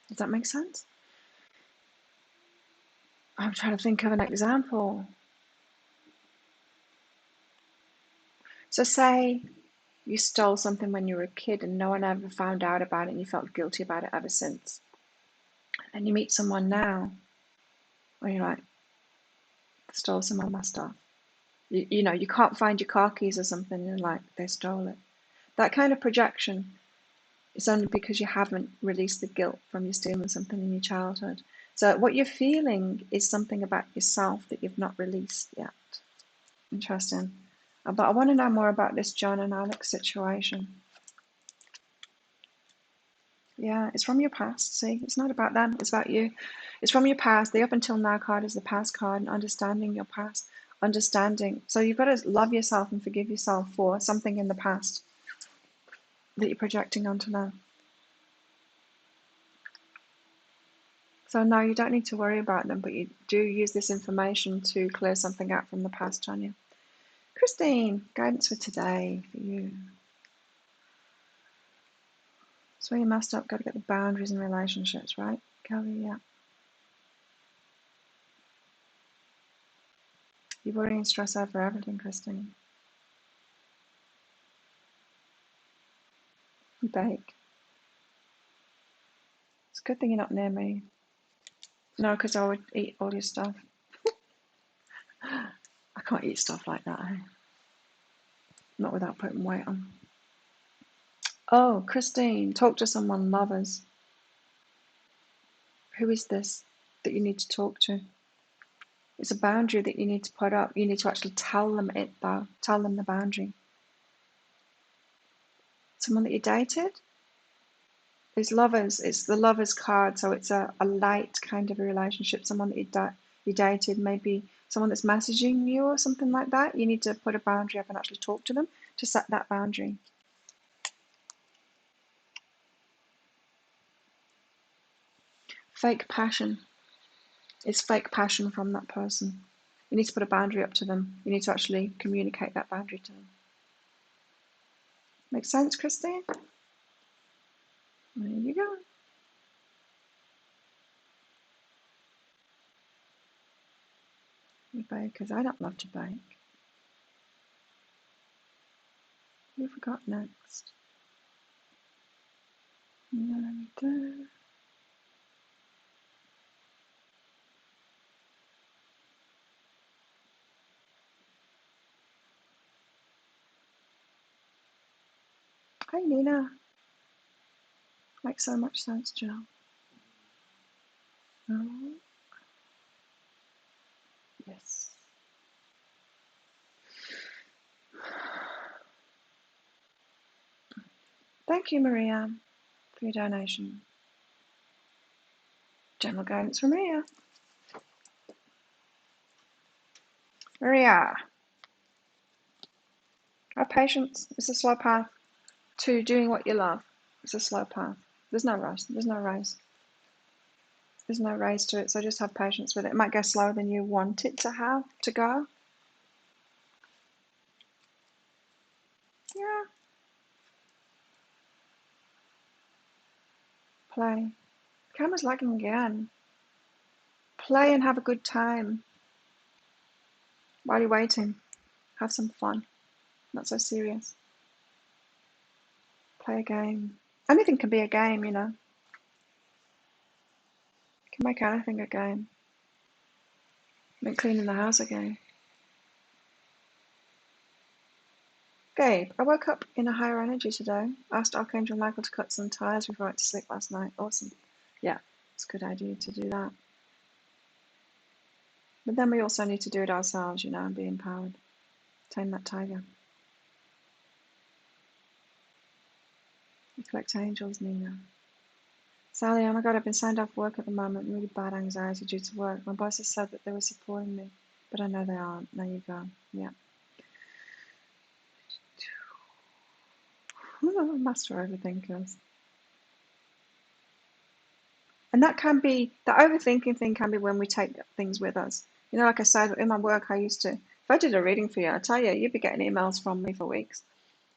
[SPEAKER 1] Does that make sense? I'm trying to think of an example. So say you stole something when you were a kid and no one ever found out about it and you felt guilty about it ever since. And you meet someone now where you're like, stole some of my stuff. You know, you can't find your car keys or something and you're like, they stole it. That kind of projection is only because you haven't released the guilt from you stealing something in your childhood. So what you're feeling is something about yourself that you've not released yet. Interesting. But I want to know more about this John and Alex situation. Yeah, it's from your past. See, it's not about them, it's about you. It's from your past. The up until now card is the past card, and understanding your past, understanding. So you've got to love yourself and forgive yourself for something in the past that you're projecting onto now. So no, you don't need to worry about them, but you do use this information to clear something out from the past, Tanya. Christine, guidance for today for you. So you messed up, got to get the boundaries in relationships, right? Kelly, yeah. You're worrying and stress over everything, Christine. You bake. It's a good thing you're not near me. No, because I would eat all your stuff. I can't eat stuff like that, eh? Not without putting weight on. Oh, Christine, talk to someone, lovers. Who is this that you need to talk to? It's a boundary that you need to put up. You need to actually tell them it, though. Tell them the boundary. Someone that you dated? It's lovers. It's the lovers card, so it's a light kind of a relationship. Someone that you dated, maybe someone that's messaging you or something like that. You need to put a boundary up and actually talk to them to set that boundary. Fake passion. It's fake passion from that person. You need to put a boundary up to them. You need to actually communicate that boundary to them. Make sense, Christine? There you go. You bakers. I don't love to bake. Who forgot next? Hi, Nina. Makes so much sense, Jill. Oh, yes. Thank you, Maria, for your donation. General guidance from Maria. Maria, have patience. It's a slow path to doing what you love. It's a slow path. There's no rush. There's no race. There's no race to it, so just have patience with it. It might go slower than you want it to go. Yeah. Play. Camera's lagging again. Play and have a good time. While you're waiting, have some fun. Not so serious. Play a game. Anything can be a game, you know. You can make anything a game. Make cleaning the house a game. Gabe, I woke up in a higher energy today. Asked Archangel Michael to cut some ties before I went to sleep last night. Awesome. Yeah, it's a good idea to do that. But then we also need to do it ourselves, you know, and be empowered. Tame that tiger. You collect angels, Nina. Sally, oh my God, I've been signed off work at the moment. Really bad anxiety due to work. My boss has said that they were supporting me, but I know they aren't. There you go. Yeah. Master overthinkers. And that can be, the overthinking thing can be when we take things with us. You know, like I said, in my work, I used to, if I did a reading for you, I tell you, you'd be getting emails from me for weeks,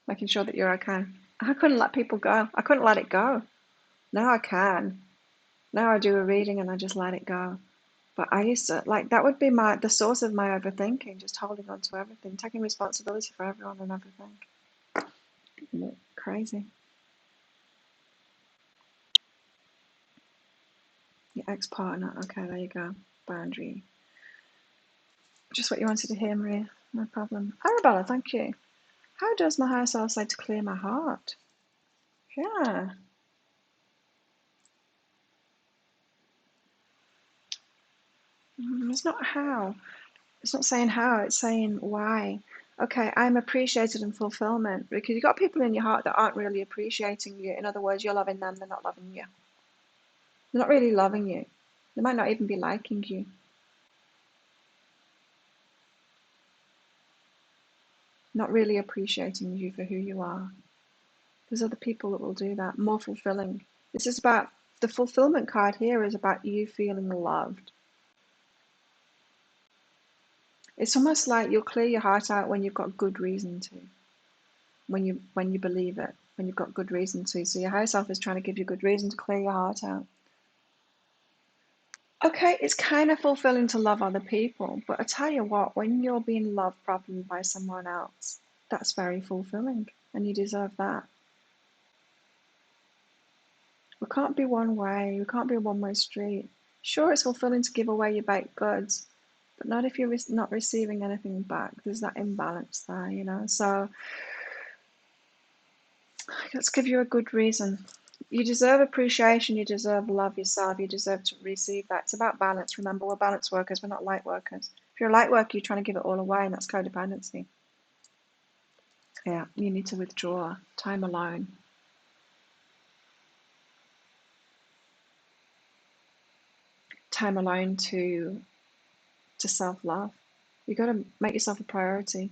[SPEAKER 1] making sure that you're okay. I couldn't let people go. I couldn't let it go. Now I can. Now I do a reading and I just let it go. But I used to, like, that would be the source of my overthinking, just holding on to everything, taking responsibility for everyone and everything. Isn't it crazy? Your ex-partner. Okay, there you go. Boundary. Just what you wanted to hear, Maria. No problem. Arabella, thank you. How does my higher self say to clear my heart? Yeah. It's not how. It's not saying how, it's saying why. Okay, I'm appreciated and fulfillment, because you've got people in your heart that aren't really appreciating you. In other words, you're loving them, they're not loving you. They're not really loving you. They might not even be liking you. Not really appreciating you for who you are. There's other people that will do that, more fulfilling. This is about, the fulfillment card here is about you feeling loved. It's almost like you'll clear your heart out when you've got good reason to. When you believe it, when you've got good reason to. So your higher self is trying to give you good reason to clear your heart out. Okay, it's kind of fulfilling to love other people, but I tell you what, when you're being loved properly by someone else, that's very fulfilling, and you deserve that. We can't be one way. We can't be a one-way street. Sure, it's fulfilling to give away your baked goods, but not if you're not receiving anything back. There's that imbalance there, you know. So let's give you a good reason. You deserve appreciation. You deserve love yourself. You deserve to receive that. It's about balance. Remember, we're balance workers. We're not light workers. If you're a light worker, you're trying to give it all away, and that's codependency. Yeah, you need to withdraw. Time alone. Time alone to self-love. You got to make yourself a priority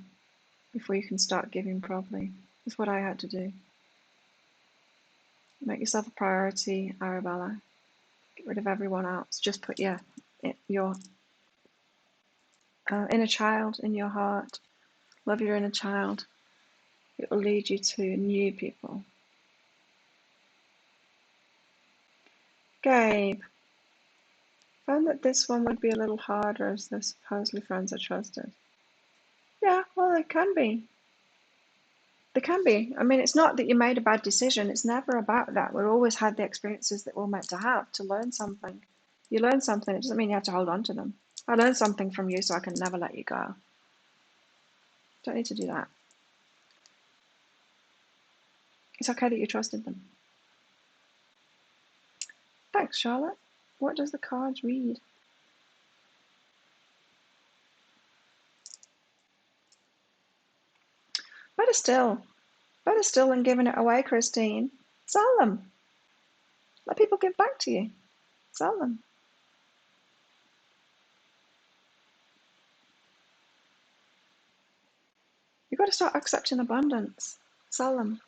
[SPEAKER 1] before you can start giving properly. That's what I had to do. Make yourself a priority, Arabella. Get rid of everyone else. Just put your inner child in your heart. Love your inner child. It will lead you to new people. Gabe, found that this one would be a little harder as they're supposedly friends I trusted. Yeah, well, they can be. They can be. I mean, it's not that you made a bad decision. It's never about that. We've always had the experiences that we're meant to have to learn something. You learn something, it doesn't mean you have to hold on to them. I learned something from you, so I can never let you go. Don't need to do that. It's okay that you trusted them. Thanks, Charlotte. What does the cards read? Better still. Better still than giving it away, Christine. Sell them. Let people give back to you. Sell them. You've got to start accepting abundance. Sell them.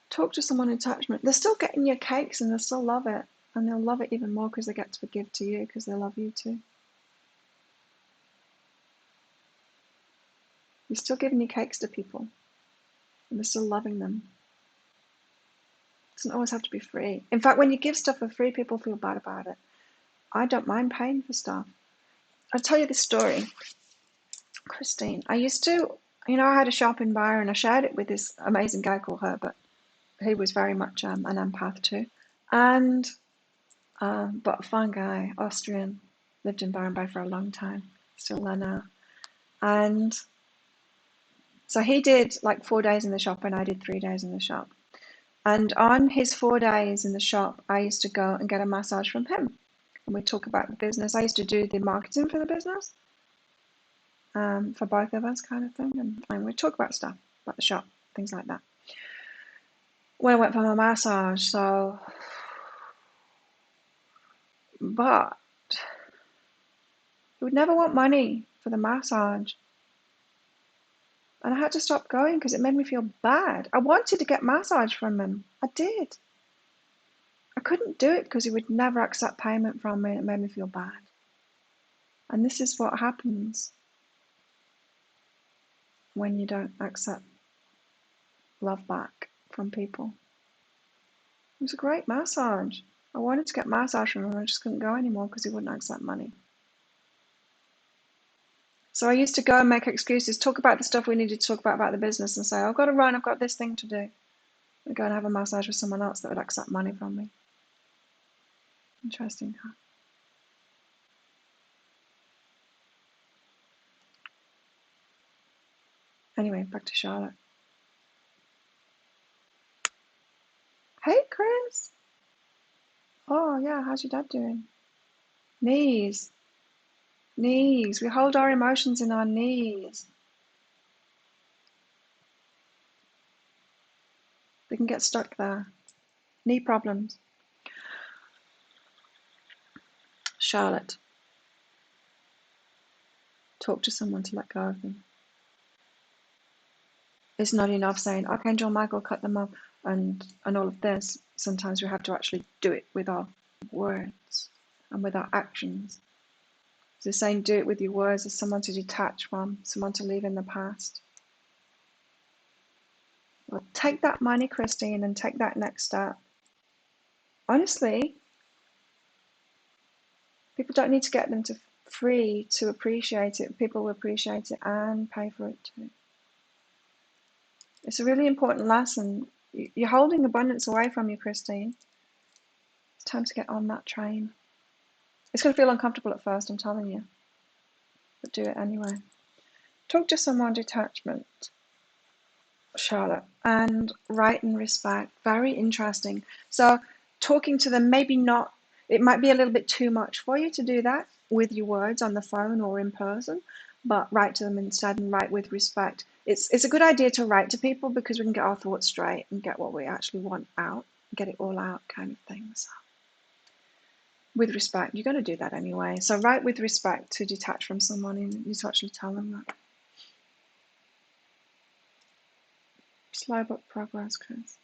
[SPEAKER 1] Talk to someone in attachment. They're still getting your cakes and they still love it. And they'll love it even more because they get to give to you because they love you too. You're still giving your cakes to people and they're still loving them. It doesn't always have to be free. In fact, when you give stuff for free, people feel bad about it. I don't mind paying for stuff. I'll tell you this story, Christine. I used to, I had a shop in Byron. I shared it with this amazing guy called Herbert. He was very much an empath too. And, but a fun guy, Austrian, lived in Byron Bay for a long time, still there now. And so he did like 4 days in the shop and I did 3 days in the shop. And on his 4 days in the shop, I used to go and get a massage from him. And we'd talk about the business. I used to do the marketing for the business, for both of us kind of thing. And we'd talk about stuff, about the shop, things like that. When I went for my massage, so, but he would never want money for the massage. And I had to stop going because it made me feel bad. I wanted to get massage from him. I did. I couldn't do it because he would never accept payment from me and it made me feel bad. And this is what happens when you don't accept love back from people. It was a great massage. I wanted to get massage from him, I just couldn't go anymore because he wouldn't accept money. So I used to go and make excuses, talk about the stuff we needed to talk about the business and say, I've got to run, I've got this thing to do. I'd go and have a massage with someone else that would accept money from me. Interesting, huh? Anyway, back to Charlotte. Hey, Chris. Oh, yeah, how's your dad doing? Knees. Knees. We hold our emotions in our knees. We can get stuck there. Knee problems. Charlotte. Talk to someone to let go of them. It's not enough saying, Archangel Michael, cut them off, and all of this. Sometimes we have to actually do it with our words and with our actions. So saying do it with your words is someone to detach from, someone to leave in the past. Well, take that money, Christine, and take that next step. Honestly, people don't need to get them to free to appreciate it. People will appreciate it and pay for it too. It's a really important lesson. You're holding abundance away from you, Christine. It's time to get on that train. It's going to feel uncomfortable at first, I'm telling you. But do it anyway. Talk to someone detachment, Charlotte, and right and respect. Very interesting. So talking to them, maybe not, it might be a little bit too much for you to do that with your words on the phone or in person, but write to them instead and write with respect. It's a good idea to write to people because we can get our thoughts straight and get what we actually want out, get it all out kind of thing. So with respect, you're going to do that anyway. So write with respect to detach from someone and you to actually tell them that. Slow but progress, Chris.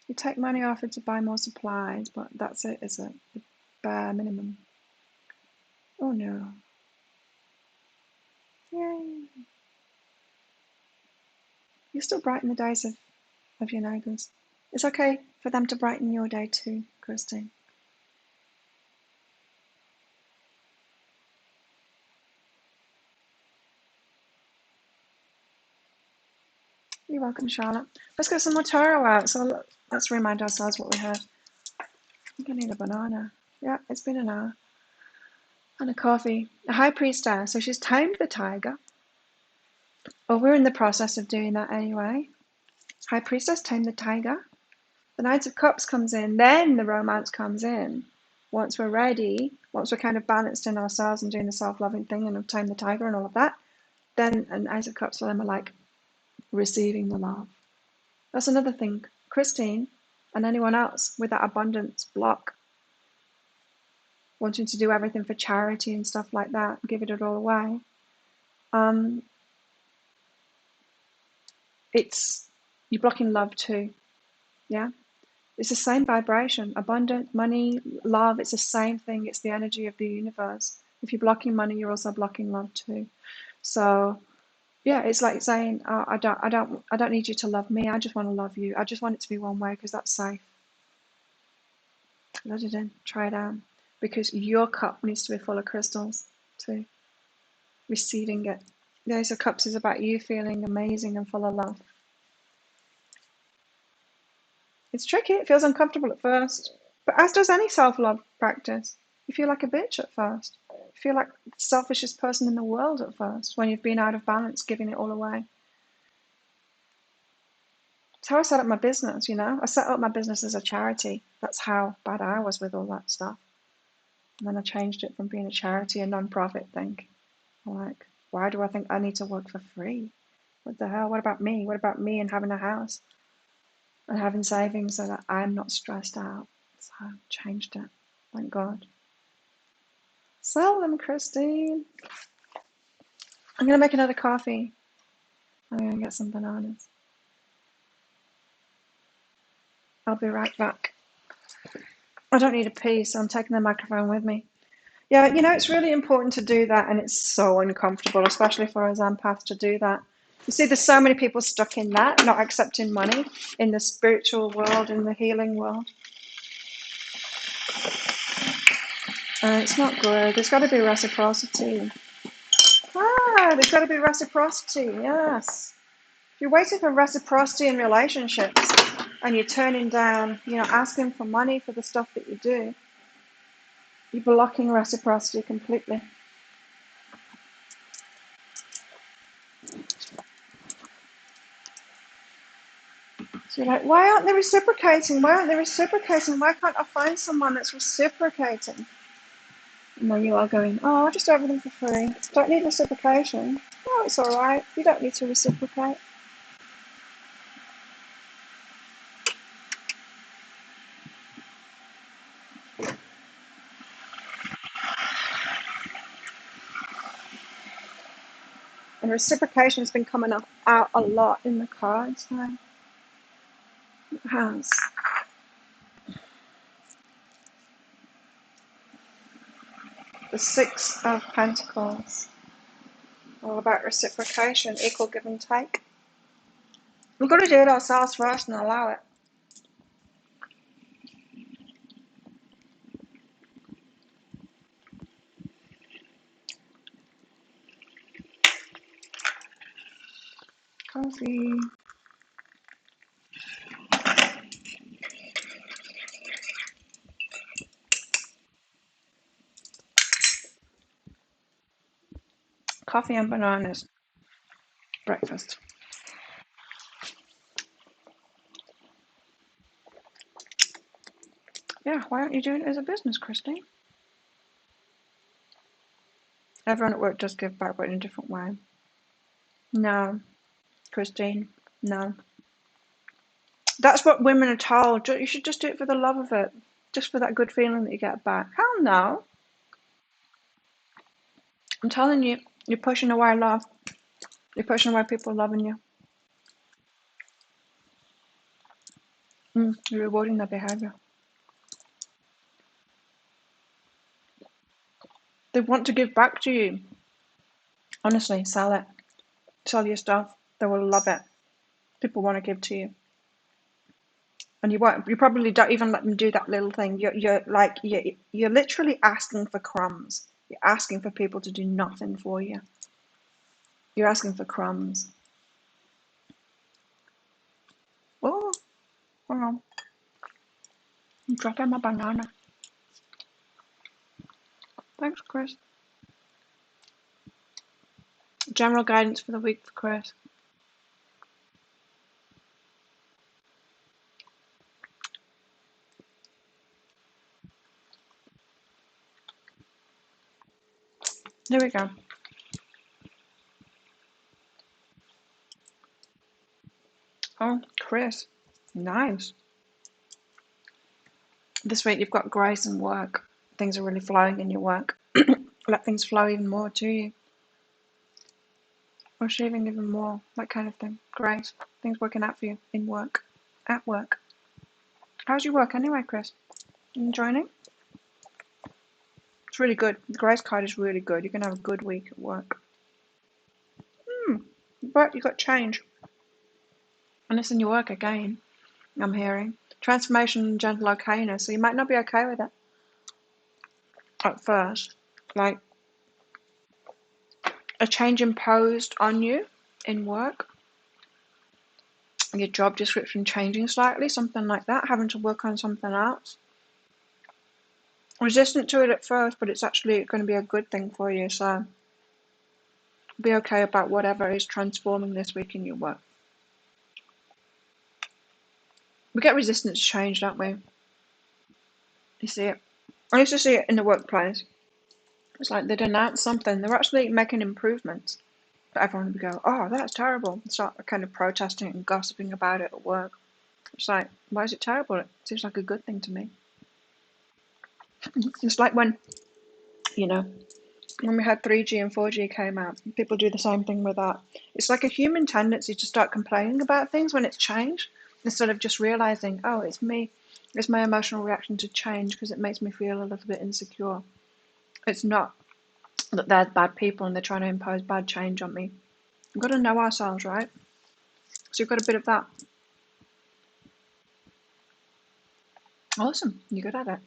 [SPEAKER 1] You take money offered to buy more supplies, but that's it, is it? The bare minimum. Oh no. Yay. You still brighten the days of your neighbours. It's okay for them to brighten your day too, Christine. You're welcome, Charlotte. Let's get some more tarot out. So let's remind ourselves what we had. I think I need a banana. Yeah, it's been an hour. And a coffee. A high priestess. So she's tamed the tiger. Well, we're in the process of doing that anyway. High priestess tamed the tiger. The Knight of Cups comes in. Then the romance comes in. Once we're ready, once we're kind of balanced in ourselves and doing the self-loving thing and have tamed the tiger and all of that, then an Knight of Cups for them are like receiving the love. That's another thing. Christine and anyone else with that abundance block, wanting to do everything for charity and stuff like that, give it all away. You're blocking love too. Yeah. It's the same vibration. Abundant, money, love, it's the same thing. It's the energy of the universe. If you're blocking money, you're also blocking love too. So yeah, it's like saying, I don't need you to love me. I just want to love you. I just want it to be one way because that's safe. Let it in. Try it out. Because your cup needs to be full of crystals too. Receiving it. The Ace of Cups is about you feeling amazing and full of love. It's tricky. It feels uncomfortable at first. But as does any self-love practice. You feel like a bitch at first. You feel like the selfishest person in the world at first when you've been out of balance, giving it all away. It's how I set up my business, you know. I set up my business as a charity. That's how bad I was with all that stuff. And then I changed it from being a charity, a non-profit thing. I'm like, why do I think I need to work for free? What the hell? What about me? What about me and having a house and having savings so that I'm not stressed out? So I changed it. Thank God. Sell them, Christine. I'm going to make another coffee. I'm going to get some bananas. I'll be right back. I don't need a pee, so I'm taking the microphone with me. Yeah, you know, it's really important to do that, and it's so uncomfortable, especially for us empaths to do that. You see, there's so many people stuck in that, not accepting money in the spiritual world, in the healing world. It's not good. There's got to be reciprocity. There's got to be reciprocity, yes. If you're waiting for reciprocity in relationships and you're turning down, you know, asking for money for the stuff that you do, you're blocking reciprocity completely. So you're like, why aren't they reciprocating? Why aren't they reciprocating? Why can't I find someone that's reciprocating? And then you are going, oh, I'll just do everything for free. Don't need reciprocation. Oh, it's alright. You don't need to reciprocate. And reciprocation has been coming out a lot in the cards now. It has. The Six of Pentacles. All about reciprocation, equal give and take. We've got to do it ourselves first and allow it. Cozy. Coffee and bananas. Breakfast. Yeah, why aren't you doing it as a business, Christine? Everyone at work does give back, but in a different way. No, Christine, no. That's what women are told. You should just do it for the love of it. Just for that good feeling that you get back. Hell no. I'm telling you, you're pushing away love. You're pushing away people loving you. You're rewarding their behaviour. They want to give back to you. Honestly, sell it. Sell your stuff. They will love it. People want to give to you. And you won't. You probably don't even let them do that little thing. You're literally asking for crumbs. You're asking for people to do nothing for you. You're asking for crumbs. Oh, hold on. I'm dropping my banana. Thanks, Chris. General guidance for the week for Chris. There we go. Oh, Chris. Nice. This week you've got grace and work. Things are really flowing in your work. Let things flow even more to you. Receiving even more. That kind of thing. Grace. Things working out for you in work. At work. How's your work anyway, Chris? You enjoying it? It's really good. The grace card is really good. You're going to have a good week at work. But you got change. And it's in your work again, I'm hearing. Transformation and gentle okayness. So you might not be okay with it at first. Like a change imposed on you in work. Your job description changing slightly. Something like that. Having to work on something else. Resistant to it at first, but it's actually going to be a good thing for you. So be okay about whatever is transforming this week in your work. We get resistance to change, don't we? You see it. I used to see it in the workplace. It's like they'd announce something. They're actually making improvements. But everyone would go, oh, that's terrible. And start kind of protesting and gossiping about it at work. It's like, why is it terrible? It seems like a good thing to me. It's like when we had 3G and 4G came out, people do the same thing with that. It's like a human tendency to start complaining about things when it's changed, instead of just realizing, oh, it's me. It's my emotional reaction to change because it makes me feel a little bit insecure. It's not that they're bad people and they're trying to impose bad change on me. We've got to know ourselves, right? So you've got a bit of that. Awesome. You're good at it.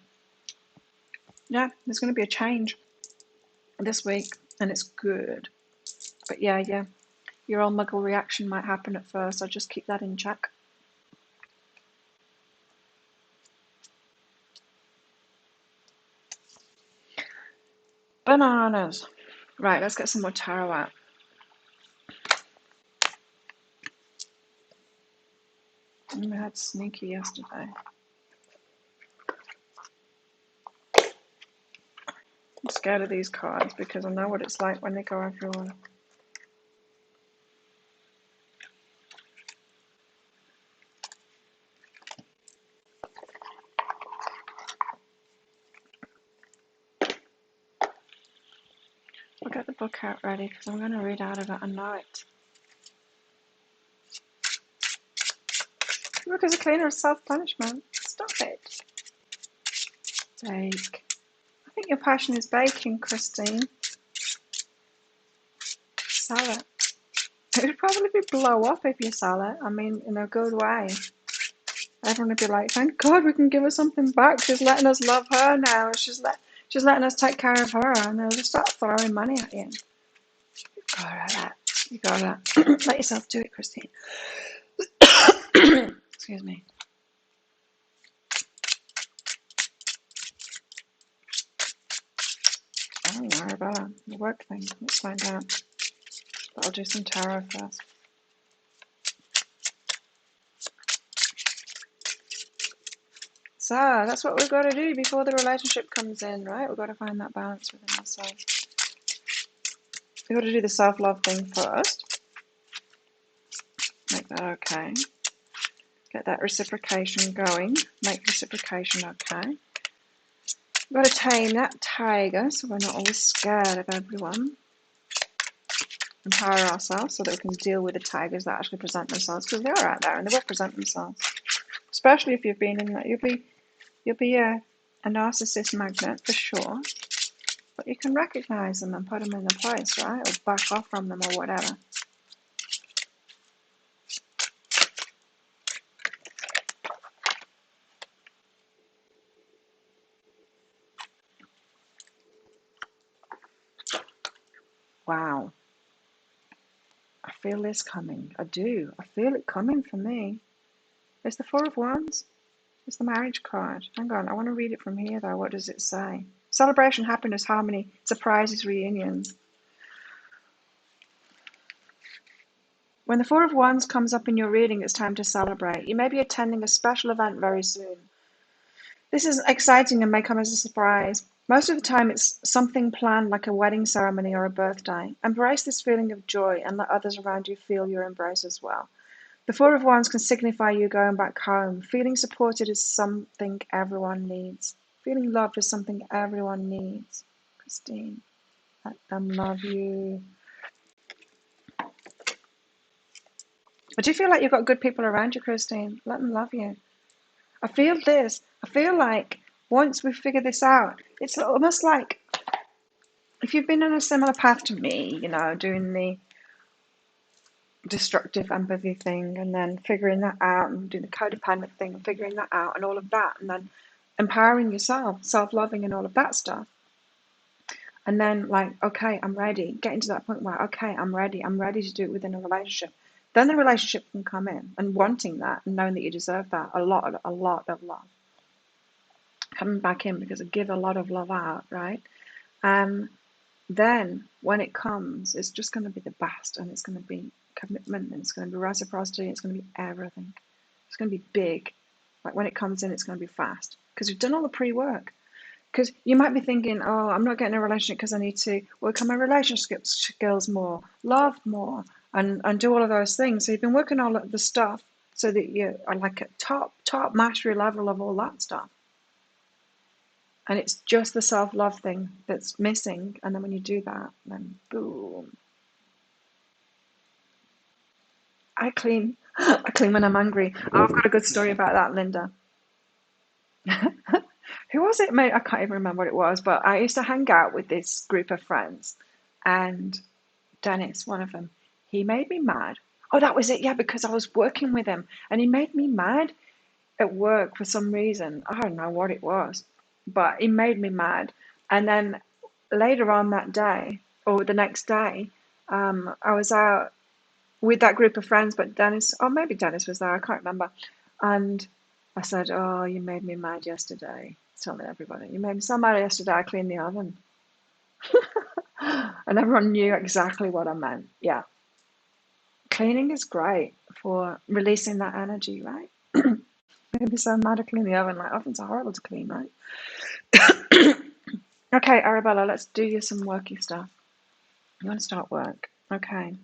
[SPEAKER 1] Yeah, there's going to be a change this week, and it's good. But yeah, your old muggle reaction might happen at first, so just keep that in check. Bananas. Right, let's get some more tarot out. We had sneaky yesterday. I'm scared of these cards because I know what it's like when they go everywhere. I'll get the book out ready because I'm going to read out of it. I know it. The book is a cleaner of self-punishment. Stop it. Bake. I think your passion is baking, Christine. Sell it. It would probably be blow up if you sell it. I mean, in a good way. Everyone would be like, thank God we can give her something back. She's letting us love her now. She's letting us take care of her. And they'll just start throwing money at you. You gotta let yourself do it, Christine. Excuse me. I don't worry about the work thing. Let's find out. But I'll do some tarot first. So that's what we've got to do before the relationship comes in, right? We've got to find that balance within ourselves. We've got to do the self-love thing first. Make that okay. Get that reciprocation going. Make reciprocation okay. We've got to tame that tiger so we're not always scared of everyone. Empower ourselves so that we can deal with the tigers that actually present themselves, because they are out there and they will present themselves. Especially if you've been in that, you'll be a narcissist magnet for sure, but you can recognize them and put them in their place, right? Or back off from them or whatever. Wow. I feel this coming. I do. I feel it coming for me. It's the Four of Wands. It's the marriage card. Hang on, I want to read it from here though. What does it say? Celebration, happiness, harmony, surprises, reunions. When the Four of Wands comes up in your reading, it's time to celebrate. You may be attending a special event very soon. This is exciting and may come as a surprise. Most of the time it's something planned like a wedding ceremony or a birthday. Embrace this feeling of joy and let others around you feel your embrace as well. The Four of Wands can signify you going back home. Feeling supported is something everyone needs. Feeling loved is something everyone needs. Christine, let them love you. But do you feel like you've got good people around you, Christine? Let them love you. I feel this. I feel like once we figure this out, it's almost like if you've been on a similar path to me, you know, doing the destructive empathy thing and then figuring that out and doing the codependent thing and figuring that out and all of that and then empowering yourself, self-loving and all of that stuff. And then like, okay, I'm ready. Getting to that point where, okay, I'm ready to do it within a relationship. Then the relationship can come in and wanting that and knowing that you deserve that, a lot of love. Coming back in because I give a lot of love out, right? Then when it comes, it's just going to be the best and it's going to be commitment and it's going to be reciprocity, it's going to be everything. It's going to be big. Like when it comes in, it's going to be fast because we've done all the pre-work. Because you might be thinking, oh, I'm not getting a relationship because I need to work on my relationship skills more, love more, and do all of those things. So you've been working all of the stuff so that you are like at top mastery level of all that stuff. And it's just the self-love thing that's missing. And then when you do that, then boom. I clean when I'm angry. Oh, I've got a good story about that, Linda. Who was it, mate? I can't even remember what it was, but I used to hang out with this group of friends, and Dennis, one of them, he made me mad. Oh, that was it, yeah, because I was working with him, and he made me mad at work for some reason. I don't know what it was, but he made me mad. And then later on that day, or the next day, I was out with that group of friends, but Dennis, or maybe Dennis was there, I can't remember. And I said, oh, you made me mad yesterday. Telling everybody, you made me so mad yesterday, I cleaned the oven. And everyone knew exactly what I meant. Yeah. Cleaning is great for releasing that energy, right? You're going to be so mad to clean the oven. Like, ovens are horrible to clean, right? Okay, Arabella, let's do you some worky stuff. You want to start work? Okay.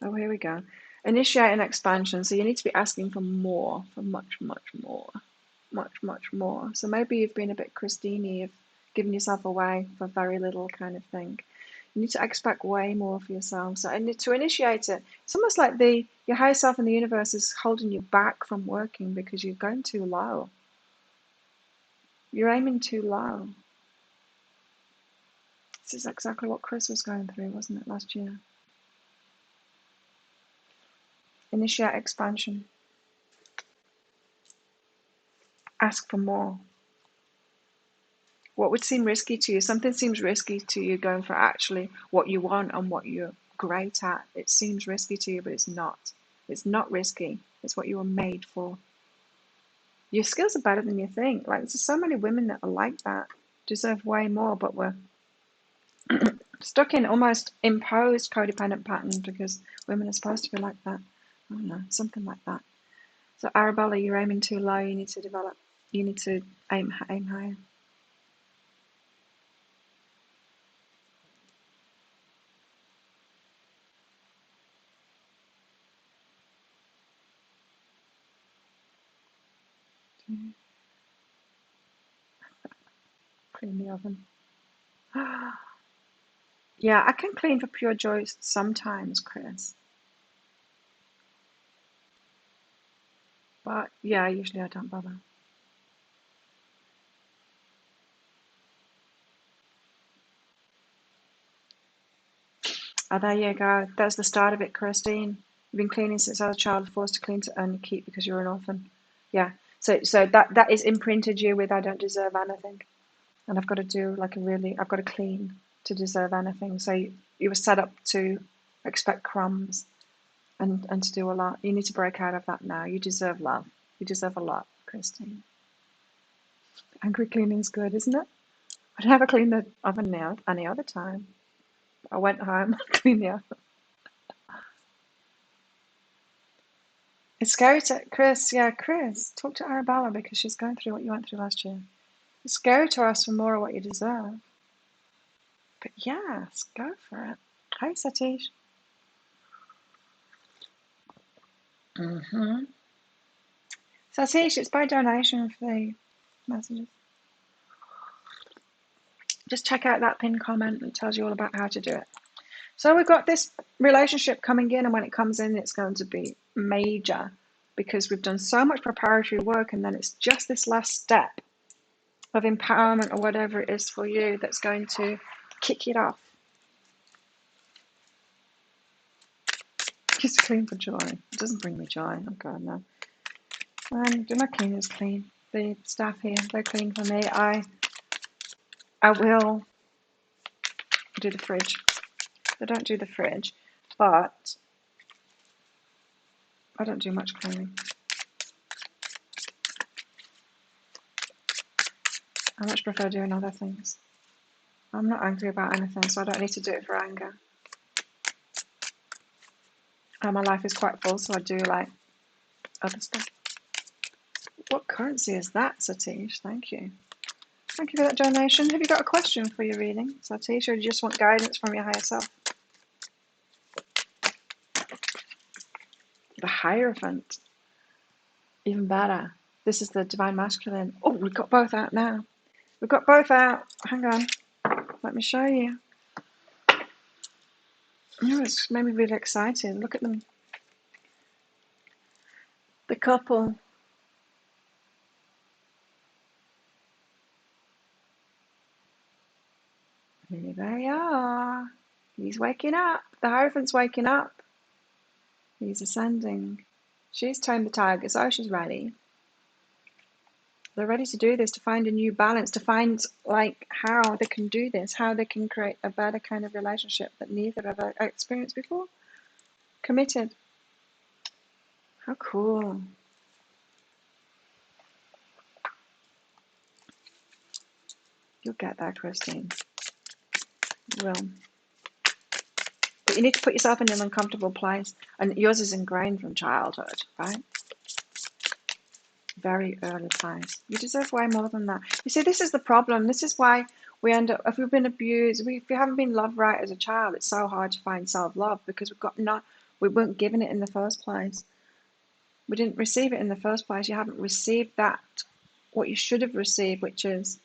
[SPEAKER 1] Oh, here we go. Initiate an expansion. So you need to be asking for more, for much, much more, much, much more. So maybe you've been a bit Christine-y, you've given yourself away for very little kind of thing. You need to expect way more for yourself. So to initiate it, it's almost like your higher self in the universe is holding you back from working because you're going too low. You're aiming too low. This is exactly what Chris was going through, wasn't it, last year? Initiate expansion. Ask for more. What would seem risky to you? Something seems risky to you going for actually what you want and what you're great at. It seems risky to you, but it's not. It's not risky. It's what you were made for. Your skills are better than you think. Like, there's so many women that are like that, deserve way more, but we're stuck in almost imposed codependent patterns because women are supposed to be like that. I don't know, something like that. So Arabella, you're aiming too low. You need to develop. You need to aim higher. Clean the oven. Yeah, I can clean for pure joy sometimes, Chris. But yeah, usually I don't bother. Oh, there you go. That's the start of it, Christine. You've been cleaning since I was a child, forced to clean to earn your keep because you're an orphan. Yeah. So that is imprinted you with I don't deserve anything. And I've got to do I've got to clean to deserve anything. So you were set up to expect crumbs and to do a lot. You need to break out of that now. You deserve love. You deserve a lot, Christine. Angry cleaning is good, isn't it? I'd never clean the oven now any other time. I went home, cleaned the oven. It's scary to Chris. Yeah, Chris, talk to Arabella because she's going through what you went through last year. It's scary to ask for more of what you deserve. But yes, go for it. Hi, Satish. Mm-hmm. Satish, it's by donation for the messages. Just check out that pinned comment that tells you all about how to do it. So we've got this relationship coming in, and when it comes in, it's going to be major because we've done so much preparatory work, and then it's just this last step of empowerment or whatever it is for you that's going to kick it off. Just clean for joy. It doesn't bring me joy. Oh God, no. Do my cleaners clean? The staff here, they're clean for me. I will do the fridge. They don't do the fridge, but I don't do much cleaning. I much prefer doing other things. I'm not angry about anything, so I don't need to do it for anger. And my life is quite full, so I do like other stuff. What currency is that, Satish? Thank you. Thank you for that donation. Have you got a question for your reading, Satish, or do you just want guidance from your higher self? The Hierophant. Even better. This is the Divine Masculine. Oh, we've got both out now. We've got both out. Hang on. Let me show you. Oh, it's made me really excited. Look at them. The couple. Here they are. He's waking up. The Hierophant's waking up. He's ascending. She's tamed the tiger, so she's ready. They're ready to do this, to find a new balance, to find like how they can do this, how they can create a better kind of relationship that neither have ever experienced before. Committed. How cool. You'll get there, Christine. You will. But you need to put yourself in an uncomfortable place. And yours is ingrained from childhood, right? Very early place. You deserve way more than that. You see, this is the problem. This is why We end up, if we've been abused, if we haven't been loved right as a child, it's so hard to find self-love because we weren't given it in the first place. We didn't receive it in the first place. You haven't received that, what you should have received, which is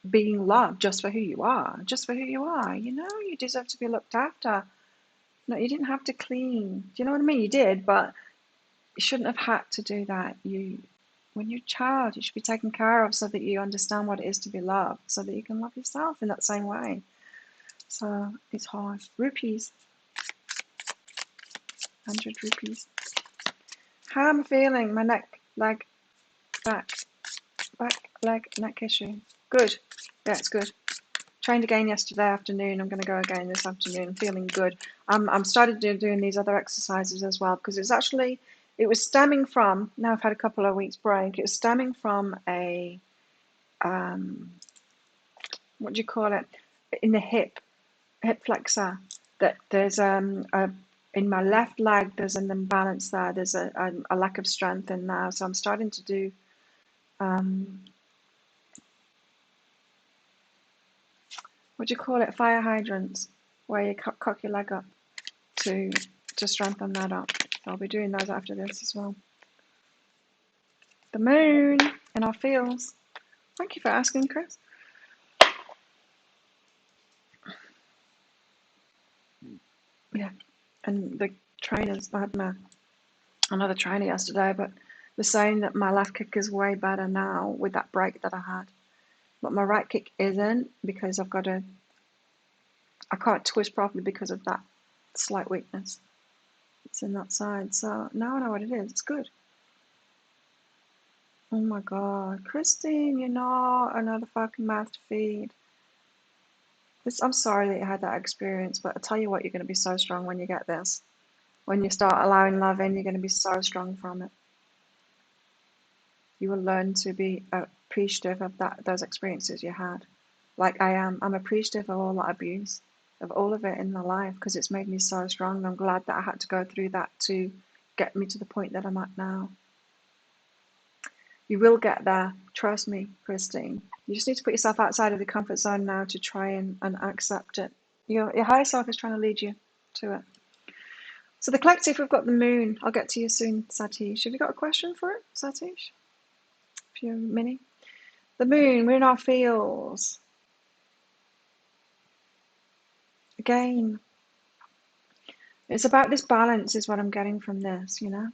[SPEAKER 1] being loved just for who you are. Just for who you are. You know, you deserve to be looked after. No, you didn't have to clean. Do you know what I mean? You did, but you shouldn't have had to do that. When you're a child, you should be taken care of so that you understand what it is to be loved, so that you can love yourself in that same way. So it's hard. Rupees. 100 rupees. How am I feeling? My neck, leg, back, leg, neck issue. Good. Yeah, it's good. Trained again yesterday afternoon. I'm going to go again this afternoon. I'm feeling good. I'm started doing these other exercises as well because it was stemming from, now I've had a couple of weeks break, it was stemming from a, what do you call it, in the hip flexor, that there's in my left leg there's an imbalance there, there's a lack of strength in there, so I'm starting to do what do you call it, fire hydrants, where you cock your leg up to strengthen that up. I'll be doing those after this as well. The moon in our fields. Thank you for asking, Chris. Yeah, and the trainers, I had another trainer yesterday, but they're saying that my left kick is way better now with that break that I had. But my right kick isn't because I can't twist properly because of that slight weakness. It's in that side. So now I know what it is. It's good. Oh my God, Christine, you're not another fucking mouth to feed. I'm sorry that you had that experience, but I tell you what, you're going to be so strong when you get this. When you start allowing love in, you're going to be so strong from it. You will learn to be appreciative of those experiences you had. Like I am. I'm appreciative of all that abuse, of all of it in my life, because it's made me so strong. I'm glad that I had to go through that to get me to the point that I'm at now. You will get there. Trust me, Christine. You just need to put yourself outside of the comfort zone now to try and accept it. Your higher self is trying to lead you to it. So the collective, we've got the moon. I'll get to you soon, Satish. Have you got a question for it, Satish? If you're mini. The moon, we're in our fields. Again, it's about this balance is what I'm getting from this, you know.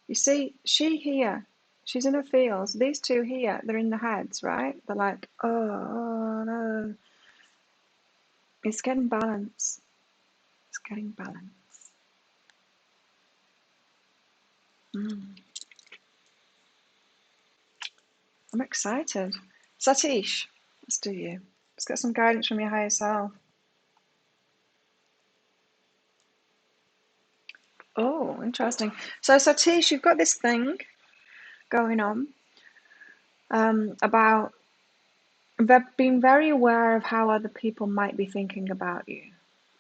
[SPEAKER 1] You see, she here, she's in her fields. These two here, they're in the heads, right? They're like, oh no. It's getting balance. It's getting balance. I'm excited. Satish, let's do you. Let's get some guidance from your higher self. Oh, interesting. So Satish, you've got this thing going on about being very aware of how other people might be thinking about you.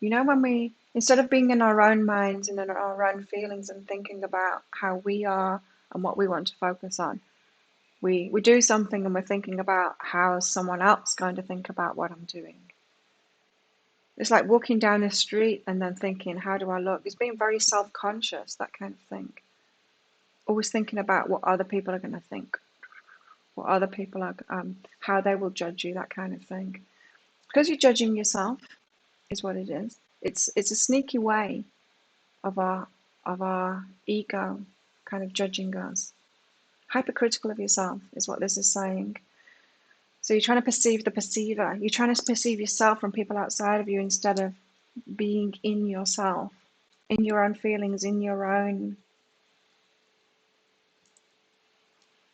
[SPEAKER 1] You know, when we, instead of being in our own minds and in our own feelings and thinking about how we are and what we want to focus on, we do something and we're thinking about how someone else is going to think about what I'm doing. It's like walking down the street and then thinking, how do I look? It's being very self-conscious, that kind of thing. Always thinking about what other people are going to think, what other people are, how they will judge you, that kind of thing. Because you're judging yourself, is what it is. It's a sneaky way of our ego kind of judging us. Hypercritical of yourself is what this is saying. So you're trying to perceive the perceiver. You're trying to perceive yourself from people outside of you instead of being in yourself, in your own feelings, in your own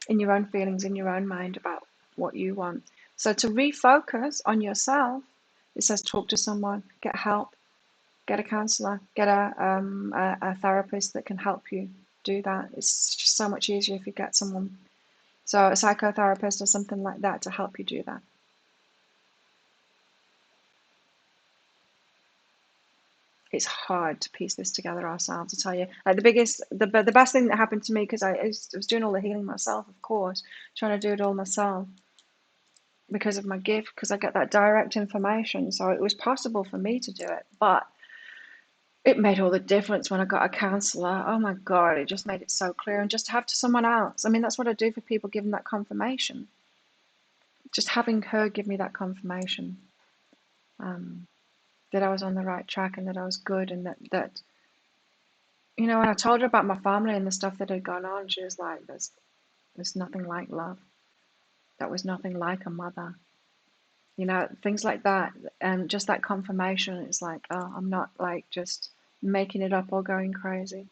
[SPEAKER 1] feelings, in your own mind about what you want. So to refocus on yourself, it says talk to someone, get help, get a counselor, get a therapist that can help you do that. It's just so much easier if you get someone, so a psychotherapist or something like that to help you do that. It's hard to piece this together ourselves, I tell you. Like the best thing that happened to me, because I was doing all the healing myself, of course, trying to do it all myself. because of my gift, because I get that direct information. So it was possible for me to do it, but it made all the difference when I got a counselor. Oh my God, it just made it so clear. And just to have to someone else. I mean, that's what I do for people, give them that confirmation. Just having her give me that confirmation that I was on the right track and that I was good, and that when I told her about my family and the stuff that had gone on, she was like, there's nothing like love. That was nothing like a mother. Things like that. And just that confirmation, it's like, oh, I'm not like just making it up or going crazy.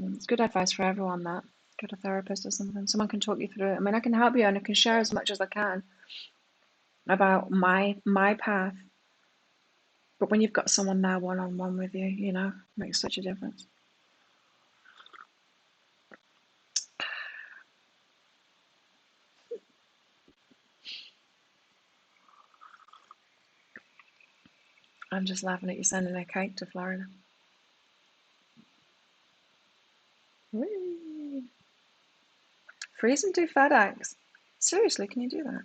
[SPEAKER 1] It's good advice for everyone, that. Get a therapist or something. Someone can talk you through it. I mean, I can help you and I can share as much as I can about my path. But when you've got someone there one-on-one with you, it makes such a difference. I'm just laughing at you sending a cake to Florida. Whee! Freeze and do FedEx. Seriously, can you do that?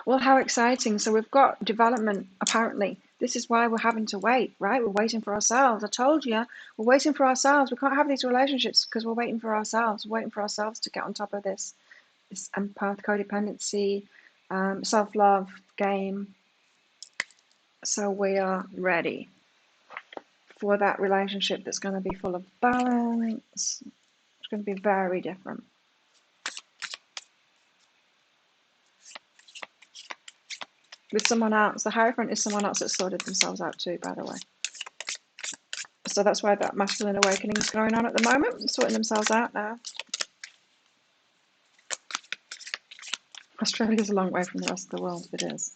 [SPEAKER 1] Well, how exciting. So we've got development, apparently. This is why we're having to wait, right? We're waiting for ourselves. I told you, we're waiting for ourselves. We can't have these relationships because we're waiting for ourselves. We're waiting for ourselves to get on top of this empath codependency, self-love game. So we are ready for that relationship that's going to be full of balance. It's going to be very different. With someone else. The Hierophant is someone else that's sorted themselves out too, by the way. So that's why that masculine awakening is going on at the moment, sorting themselves out now. Australia's a long way from the rest of the world, it is.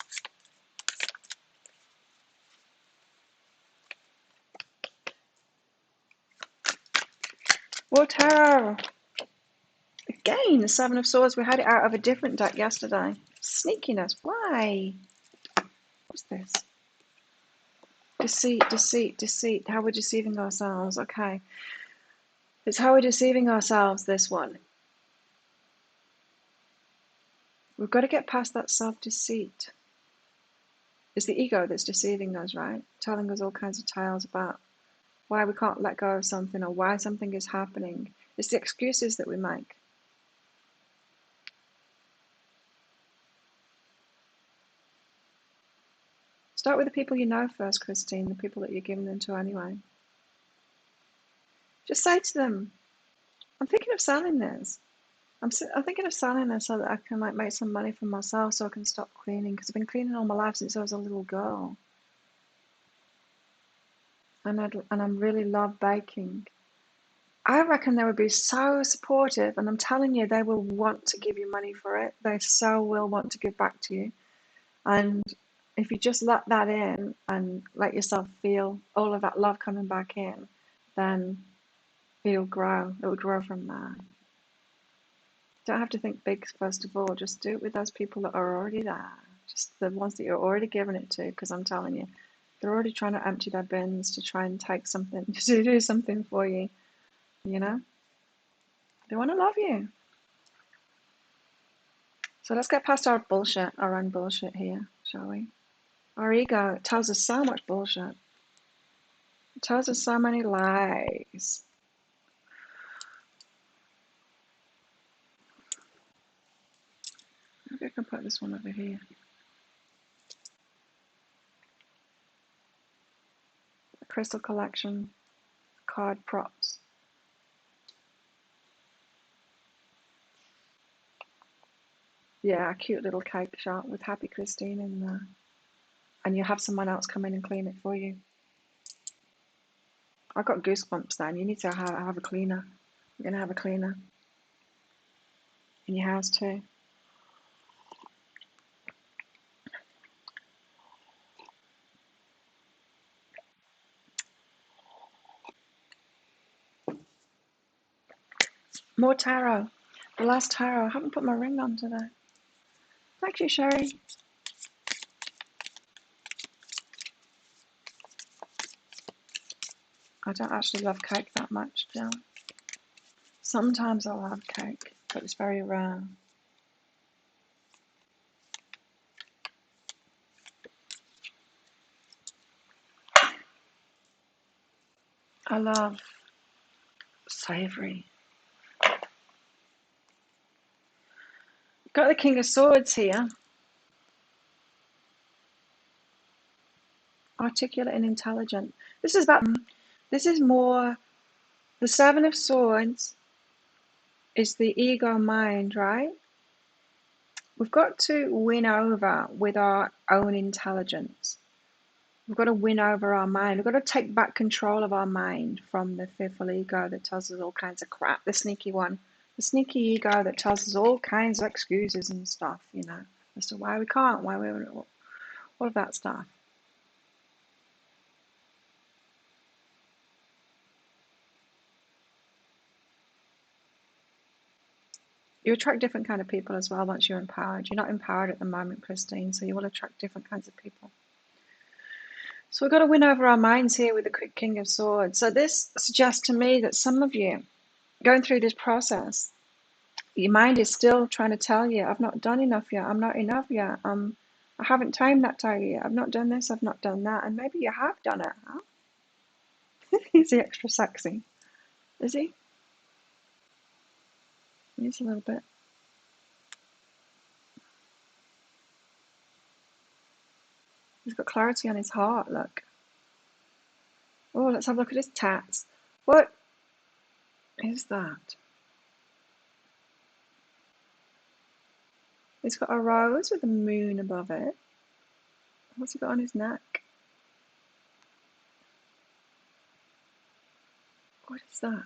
[SPEAKER 1] War Tarot! Again, the Seven of Swords. We had it out of a different deck yesterday. Sneakiness. Why? What's this? Deceit, deceit, deceit. How we're deceiving ourselves. Okay. It's how we're deceiving ourselves, this one. We've got to get past that self-deceit. It's the ego that's deceiving us, right? Telling us all kinds of tales about why we can't let go of something or why something is happening. It's the excuses that we make. Start with the people you know first, Christine, the people that you're giving them to anyway. Just say to them, I'm thinking of selling this. I'm thinking of selling this so that I can make some money for myself so I can stop cleaning, because I've been cleaning all my life since I was a little girl. And I really love baking. I reckon they would be so supportive, and I'm telling you, they will want to give you money for it. They so will want to give back to you. And if you just let that in and let yourself feel all of that love coming back in, then it'll grow. It will grow from there. Don't have to think big, first of all. Just do it with those people that are already there. Just the ones that you're already giving it to, because I'm telling you, they're already trying to empty their bins to try and take something, to do something for you. They want to love you. So let's get past our bullshit, our own bullshit here, shall we? Our ego tells us so much bullshit. It tells us so many lies. Maybe I can put this one over here. The Crystal Collection card props. Yeah, a cute little cake shop with Happy Christine in there. And you have someone else come in and clean it for you. I got goosebumps then. You need to have a cleaner. You're going to have a cleaner in your house too. More tarot. The last tarot. I haven't put my ring on today. Thank you, Sherry. I don't actually love cake that much, Jill. Sometimes I'll have cake, but it's very rare. I love savoury. Got the King of Swords here. Articulate and intelligent. This is more, the Seven of Swords is the ego mind, right? We've got to win over with our own intelligence. We've got to win over our mind. We've got to take back control of our mind from the fearful ego that tells us all kinds of crap, the sneaky one. The sneaky ego that tells us all kinds of excuses and stuff, as to why we can't, why we all of that stuff. You attract different kind of people as well once you're empowered. You're not empowered at the moment, Christine, so you will attract different kinds of people. So we've got to win over our minds here with the King of Swords. So this suggests to me that some of you going through this process, your mind is still trying to tell you, I've not done enough yet, I'm not enough yet, I haven't tamed that tiger yet, I've not done this, I've not done that, and maybe you have done it, huh? Is he extra sexy? Is he? He's a little bit. He's got clarity on his heart, look. Oh, let's have a look at his tats. What is that? He's got a rose with a moon above it. What's he got on his neck? What is that?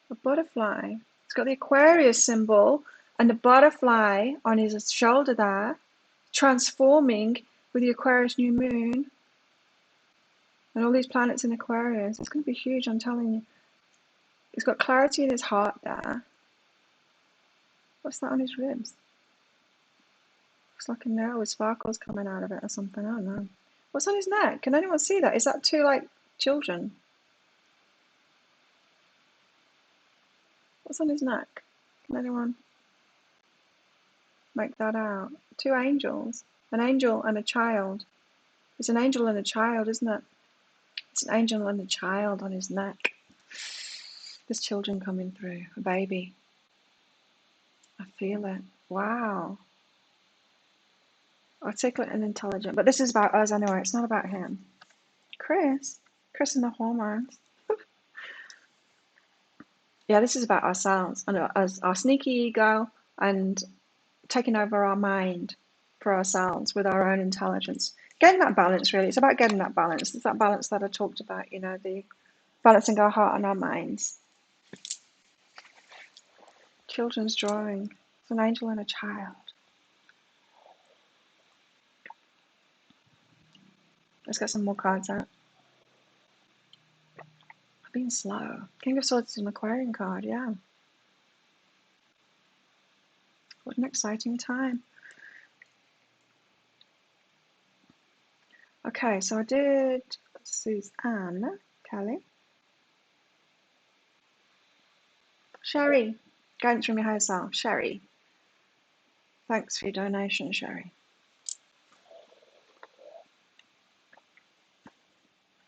[SPEAKER 1] A butterfly. He's got the Aquarius symbol and the butterfly on his shoulder there, transforming with the Aquarius new moon and all these planets in Aquarius. It's going to be huge, I'm telling you. He's got clarity in his heart there. What's that on his ribs? Looks like a nail with sparkles coming out of it or something. I don't know. What's on his neck? Can anyone see that? Is that two, like, children? What's on his neck? Can anyone make that out? Two angels. An angel and a child. It's an angel and a child, isn't it? It's an angel and a child on his neck. There's children coming through. A baby. I feel it. Wow. Articulate and intelligent. But this is about us anyway. It's not about him. Chris and the hormones. Yeah, this is about ourselves and our sneaky ego and taking over our mind for ourselves with our own intelligence. Getting that balance, really. It's about getting that balance. It's that balance that I talked about, the balancing our heart and our minds. Children's drawing. It's an angel and a child. Let's get some more cards out. I've been slow. King of Swords is an Aquarian card, yeah. What an exciting time. Okay, so I did Suzanne, Kelly. Sherry, guidance from your higher self. Sherry. Thanks for your donation, Sherry.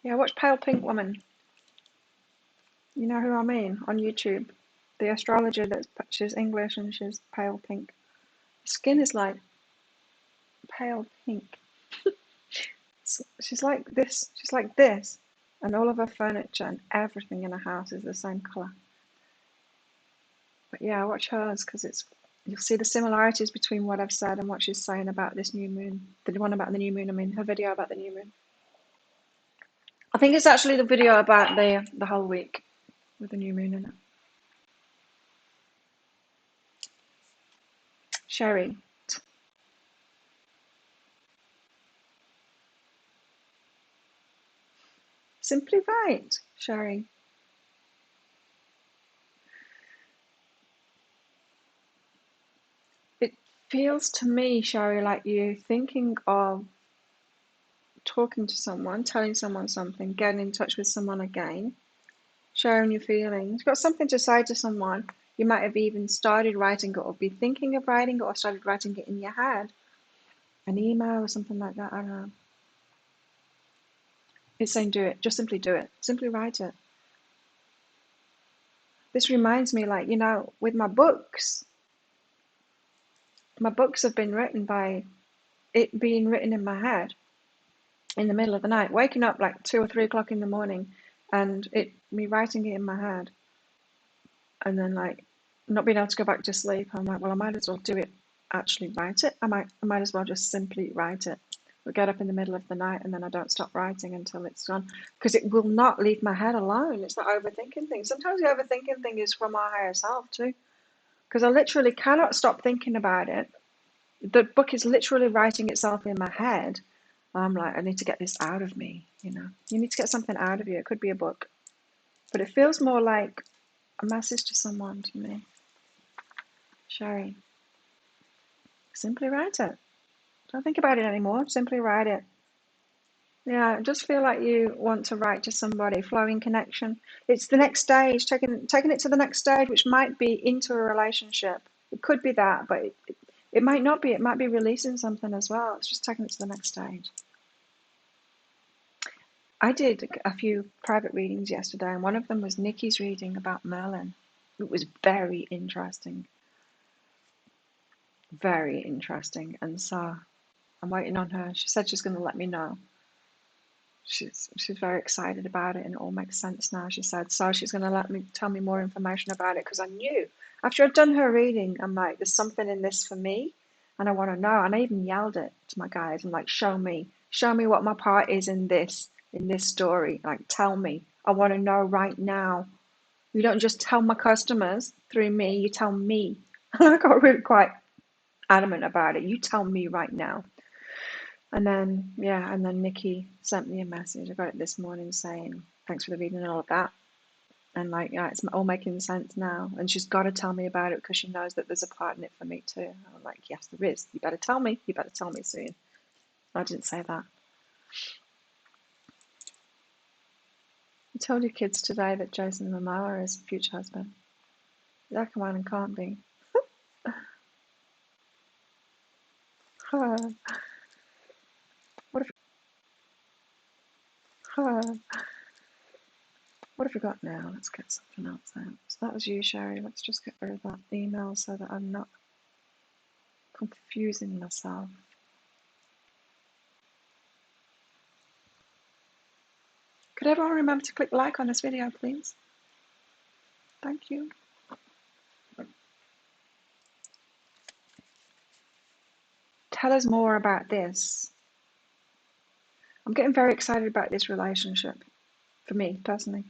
[SPEAKER 1] Yeah, watch Pale Pink Woman. You know who I mean? On YouTube. The astrologer she's English and she's pale pink. Skin is like pale pink. She's like this. She's like this. And all of her furniture and everything in her house is the same colour. But yeah, watch hers because you'll see the similarities between what I've said and what she's saying about this new moon. The one about the new moon, I mean her video about the new moon. I think it's actually the video about the whole week with the new moon in it. Sherry. Simply right, Sherry. Feels to me, Sherry, like you thinking of talking to someone, telling someone something, getting in touch with someone again, sharing your feelings. You've got something to say to someone. You might have even started writing it or be thinking of writing it or started writing it in your head. An email or something like that, I don't know. It's saying do it. Just simply do it. Simply write it. This reminds me, like, with my books have been written by it being written in my head in the middle of the night, waking up like 2 or 3 o'clock in the morning and me writing it in my head, and then like not being able to go back to sleep. I'm like, well, I might as well do it, actually write it. I might as well just simply write it. Or get up in the middle of the night and then I don't stop writing until it's gone, because it will not leave my head alone. It's the overthinking thing. Sometimes the overthinking thing is from our higher self too, because I literally cannot stop thinking about it. The book is literally writing itself in my head. I'm like, I need to get this out of me. You need to get something out of you. It could be a book, but it feels more like a message to someone to me. Sherry, simply write it. Don't think about it anymore. Simply write it. Yeah, just feel like you want to write to somebody, flowing connection. It's the next stage, taking it to the next stage, which might be into a relationship. It could be that, but it might not be. It might be releasing something as well. It's just taking it to the next stage. I did a few private readings yesterday, and one of them was Nikki's reading about Merlin. It was very interesting. Very interesting. And so I'm waiting on her. She said she's going to let me know. She's very excited about it, and it all makes sense now. She said so. She's going to tell me more information about it, because I knew after I'd done her reading, I'm like, there's something in this for me, and I want to know. And I even yelled it to my guys. I'm like, show me what my part is in this story. Like, tell me. I want to know right now. You don't just tell my customers through me. You tell me. And I got really quite adamant about it. You tell me right now. And then, yeah, and then Nikki sent me a message. I got it this morning saying, thanks for the reading and all of that. And like, yeah, it's all making sense now. And she's got to tell me about it because she knows that there's a part in it for me too. And I'm like, yes, there is. You better tell me. You better tell me soon. I didn't say that. I told your kids today that Jason Momoa is future husband. That come on and can't be. What if what have we got now? Let's get something else out. So that was you, Sherry. Let's just get rid of that email so that I'm not confusing myself. Could everyone remember to click like on this video, please? Thank you. Tell us more about this. I'm getting very excited about this relationship, for me personally,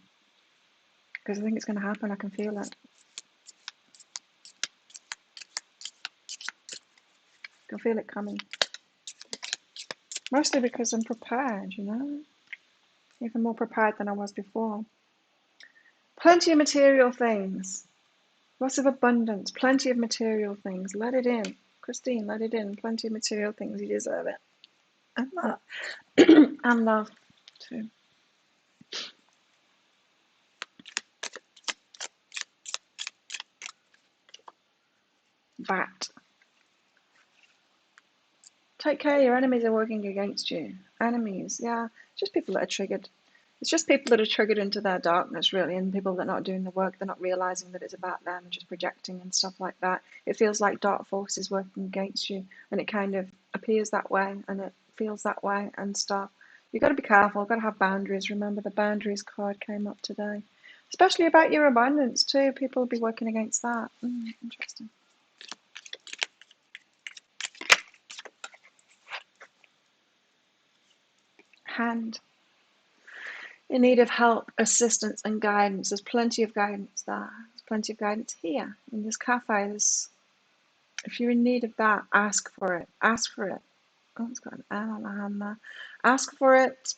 [SPEAKER 1] because I think it's going to happen. I can feel it. I can feel it coming. Mostly because I'm prepared, even more prepared than I was before. Plenty of material things. Lots of abundance. Plenty of material things. Let it in. Christine, let it in. Plenty of material things. You deserve it. And love. And love, too. Bat. Take care, your enemies are working against you. Enemies, yeah. Just people that are triggered. It's just people that are triggered into their darkness, really, and people that are not doing the work. They're not realizing that it's about them and just projecting and stuff like that. It feels like dark forces working against you, and it kind of appears that way, and it feels that way and stuff. You've got to be careful. You've got to have boundaries. Remember, the boundaries card came up today. Especially about your abundance, too. People will be working against that. Interesting. Hand. In need of help, assistance, and guidance. There's plenty of guidance there. There's plenty of guidance here in this cafe. If you're in need of that, ask for it. Ask for it. Oh, it's got an L on the hand there. Ask for it.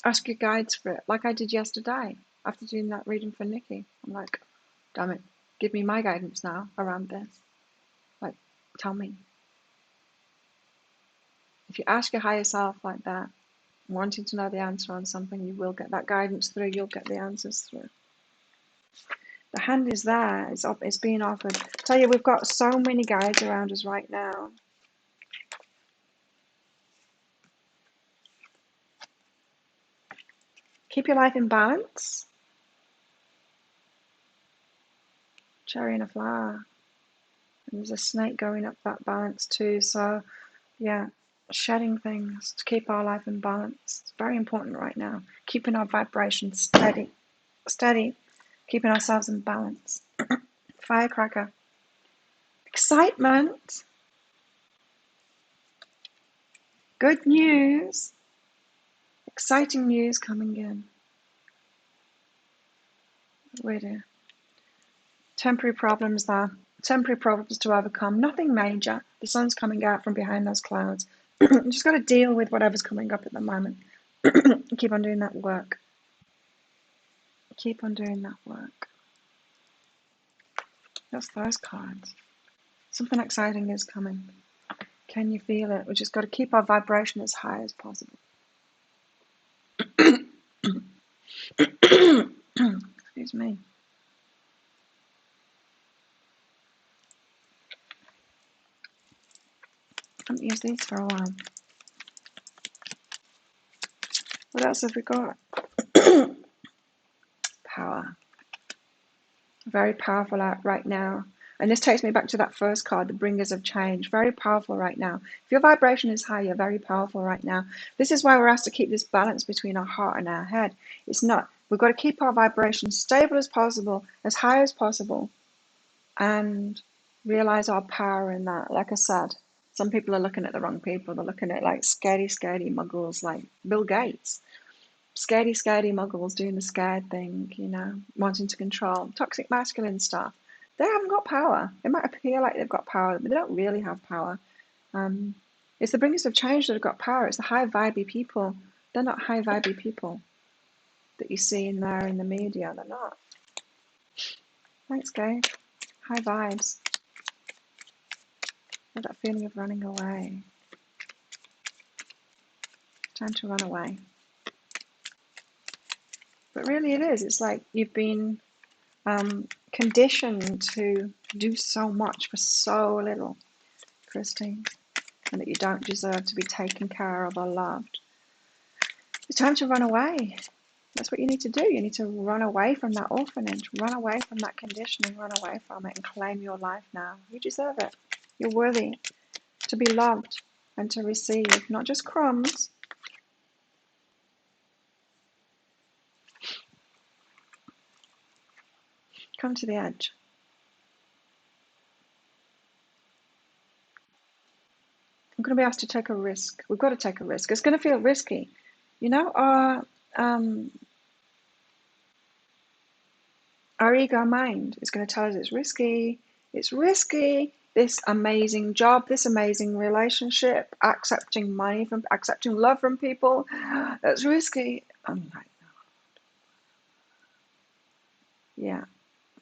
[SPEAKER 1] Ask your guides for it, like I did yesterday after doing that reading for Nikki. I'm like, damn it, give me my guidance now around this. Like, Tell me. If you ask your higher self like that, wanting to know the answer on something, you will get that guidance through, you'll get the answers through. The hand is there, it's being offered. I tell you, we've got so many guides around us right now. Keep your life in balance. Cherry and a flower. And there's a snake going up that balance too. So, yeah, shedding things to keep our life in balance. It's very important right now. Keeping our vibration steady. Keeping ourselves in balance. Firecracker. Excitement. Good news. Exciting news coming in. Wait here. Temporary problems there. Temporary problems to overcome. Nothing major. The sun's coming out from behind those clouds. You just got to deal with whatever's coming up at the moment. Keep on doing that work. Keep on doing that work. That's those cards. Something exciting is coming. Can you feel it? We just got to keep our vibration as high as possible. Excuse me. I haven't used these for a while. What else have we got? Power. Very powerful out right now. And this takes me back to that first card, the bringers of change. Very powerful right now. If your vibration is high, you're very powerful right now. This is why we're asked to keep this balance between our heart and our head. It's not. We've got to keep our vibration stable as possible, as high as possible, and realize our power in that. Like I said, some people are looking at the wrong people. They're looking at like scaredy muggles like Bill Gates. Scaredy muggles doing the scared thing, you know, wanting to control. Toxic masculine stuff. They haven't got power. It might appear like they've got power, but they don't really have power. It's the bringers of change that have got power. It's the high vibey people. They're not high vibey people that you see in there in the media. They're not. Thanks, Gabe. High vibes. Have that feeling of running away. Time to run away. But really it is. It's like you've been conditioned to do so much for so little, Christine, and that you don't deserve to be taken care of or loved. It's time to run away. That's what you need to do. You need to run away from that orphanage, run away from that conditioning, run away from it and claim your life now. You deserve it. You're worthy to be loved and to receive, not just crumbs. Come to the edge. I'm going to be asked to take a risk. We've got to take a risk. It's going to feel risky. You know, our ego mind is going to tell us it's risky. It's risky. This amazing job, this amazing relationship, accepting money from, accepting love from people, that's risky. I'm like, no. Yeah,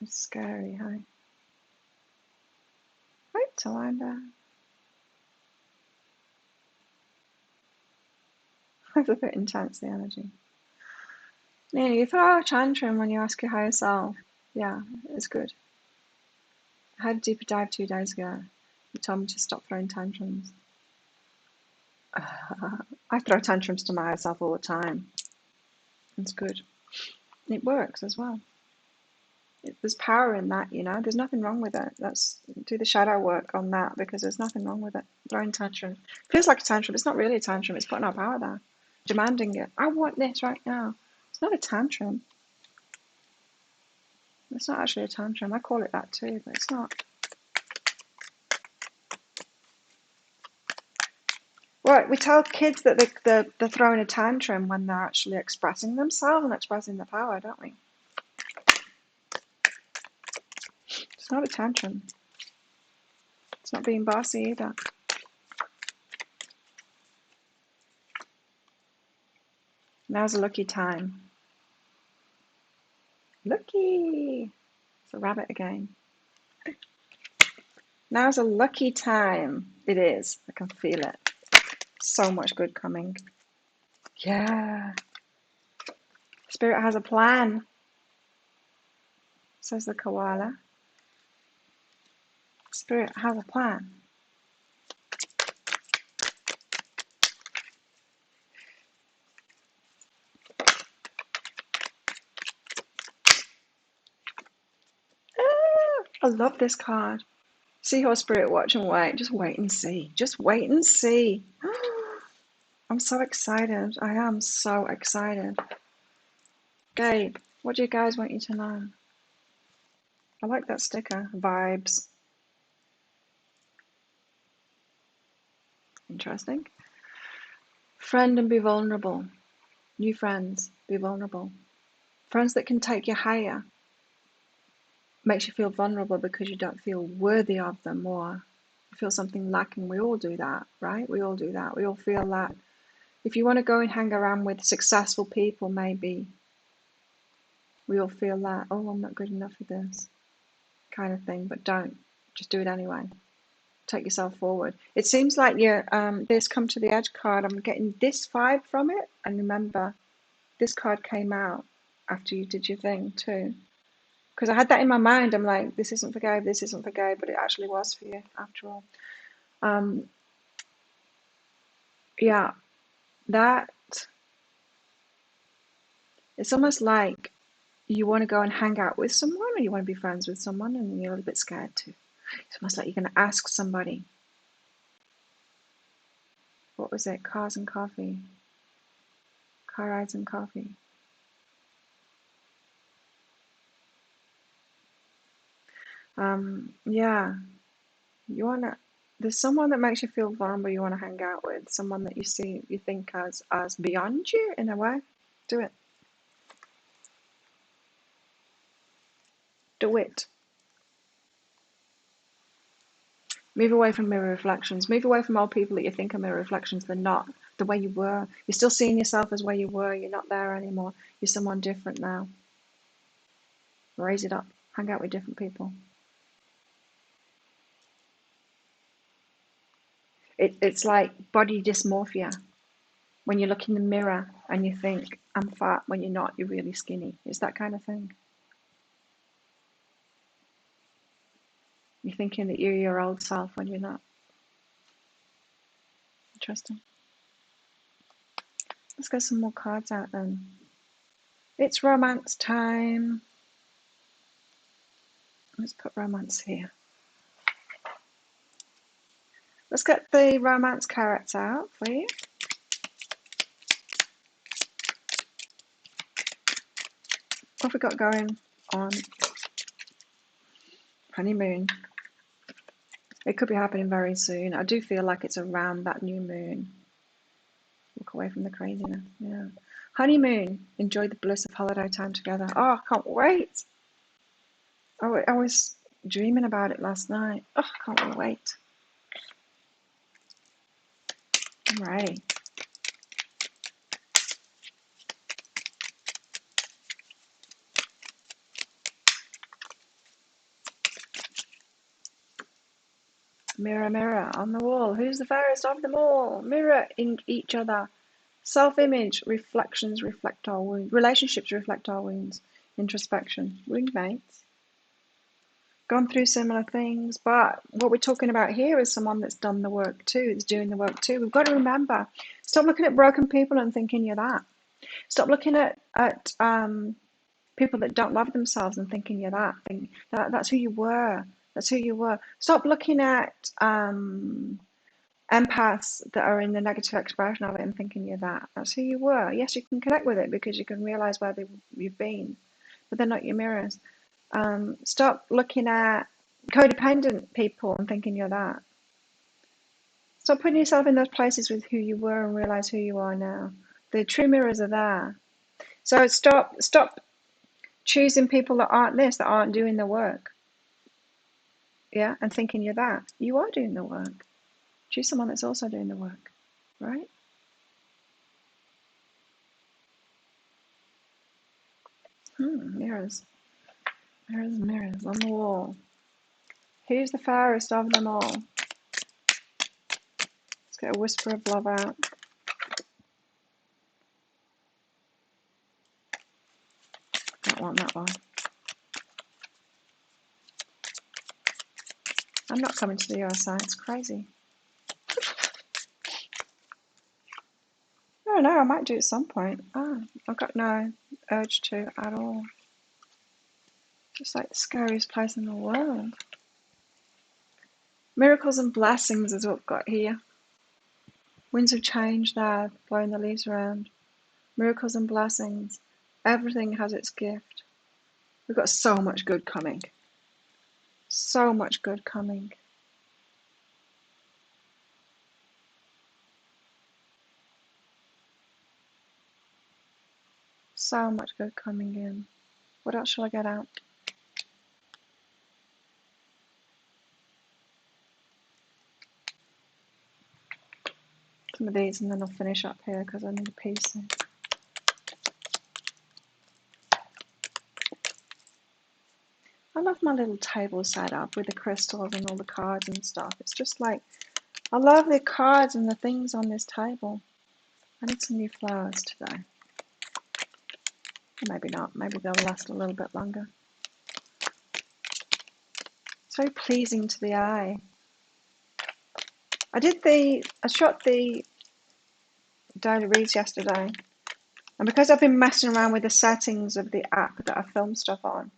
[SPEAKER 1] it's scary, huh? Wait till I'm there. It's a bit intense, the energy. Yeah, you throw a tantrum when you ask your higher self. Yeah, it's good. I had a deeper dive 2 days ago. You told me to stop throwing tantrums. I throw tantrums to myself all the time. It's good. It works as well. There's power in that, you know. There's nothing wrong with it. Let's do the shadow work on that because there's nothing wrong with it. Throwing tantrums. Feels like a tantrum. It's not really a tantrum. It's putting our power there. Demanding it. I want this right now. It's not a tantrum. It's not actually a tantrum. I call it that too, but it's not. Well, we tell kids that they're throwing a tantrum when they're actually expressing themselves and expressing their power, don't we? It's not a tantrum. It's not being bossy either. Now's a lucky time. Lucky! It's a rabbit again. Now's a lucky time. It is. I can feel it. So much good coming. Yeah. Spirit has a plan, says the koala. Spirit has a plan. Ah, I love this card. Seahorse Spirit, watch and wait. Just wait and see. Just wait and see. I'm so excited. I am so excited. Gabe, what do you guys want you to know? I like that sticker. Vibes. Interesting. Friend and be vulnerable. New friends, be vulnerable. Friends that can take you higher. Makes you feel vulnerable because you don't feel worthy of them, or you feel something lacking. We all do that, right? We all do that. We all feel that. If you want to go and hang around with successful people, maybe we all feel that, oh, I'm not good enough for this kind of thing, but don't. Just do it anyway. Take yourself forward. It seems like you're, this come to the edge card, I'm getting this vibe from it. And remember, this card came out after you did your thing too. Because I had that in my mind. I'm like, this isn't for Gabe, this isn't for Gabe, but it actually was for you after all. Yeah, that, it's almost like you want to go and hang out with someone, or you want to be friends with someone, and you're a little bit scared too. It's almost like you're going to ask somebody. What was it? Cars and coffee. Car rides and coffee. Yeah, you want to, there's someone that makes you feel vulnerable you want to hang out with, someone that you see, you think as beyond you in a way. Do it. Do it. Move away from mirror reflections. Move away from all people that you think are mirror reflections. They're not the way you were. You're still seeing yourself as where you were. You're not there anymore. You're someone different now. Raise it up. Hang out with different people. It's like body dysmorphia. When you look in the mirror and you think, I'm fat, when you're not, you're really skinny. It's that kind of thing. You're thinking that you're your old self when you're not. Interesting. Let's get some more cards out then. It's romance time. Let's put romance here. Let's get the romance carrots out for you. What have we got going on? Honeymoon. It could be happening very soon. I do feel like it's around that new moon. Look away from the craziness. Yeah. Honeymoon. Enjoy the bliss of holiday time together. Oh, I can't wait. I was dreaming about it last night. Oh, I can't wait. I'm ready. Mirror, mirror on the wall. Who's the fairest of them all? Mirror in each other. Self-image. Reflections reflect our wounds. Relationships reflect our wounds. Introspection. Wound mates. Gone through similar things, but what we're talking about here is someone that's done the work too, that's doing the work too. We've got to remember, stop looking at broken people and thinking you're that. Stop looking at people that don't love themselves and thinking you're that. That's who you were. That's who you were. Stop looking at empaths that are in the negative expression of it and thinking you're that. That's who you were. Yes, you can connect with it because you can realize where you've been, but they're not your mirrors. Stop looking at codependent people and thinking you're that. Stop putting yourself in those places with who you were and realize who you are now. The true mirrors are there. So stop choosing people that aren't this, that aren't doing the work. Yeah, and thinking you're that. You are doing the work. Choose someone that's also doing the work, right? Mirrors. Mirrors, mirrors on the wall. Who's the fairest of them all? Let's get a whisper of love out. Don't want that one. I'm not coming to the USA. It's crazy. I don't know. I might do it at some point. I've got no urge to at all. Just like the scariest place in the world. Miracles and blessings is what we've got here. Winds of change there, blowing the leaves around. Miracles and blessings. Everything has its gift. We've got so much good coming. So much good coming. So much good coming in. What else shall I get out? Some of these and then I'll finish up here because I need a piece. I love my little table set up with the crystals and all the cards and stuff. It's just like, I love the cards and the things on this table. I need some new flowers today. Or maybe not. Maybe they'll last a little bit longer. It's very pleasing to the eye. I shot the daily reads yesterday. And because I've been messing around with the settings of the app that I film stuff on,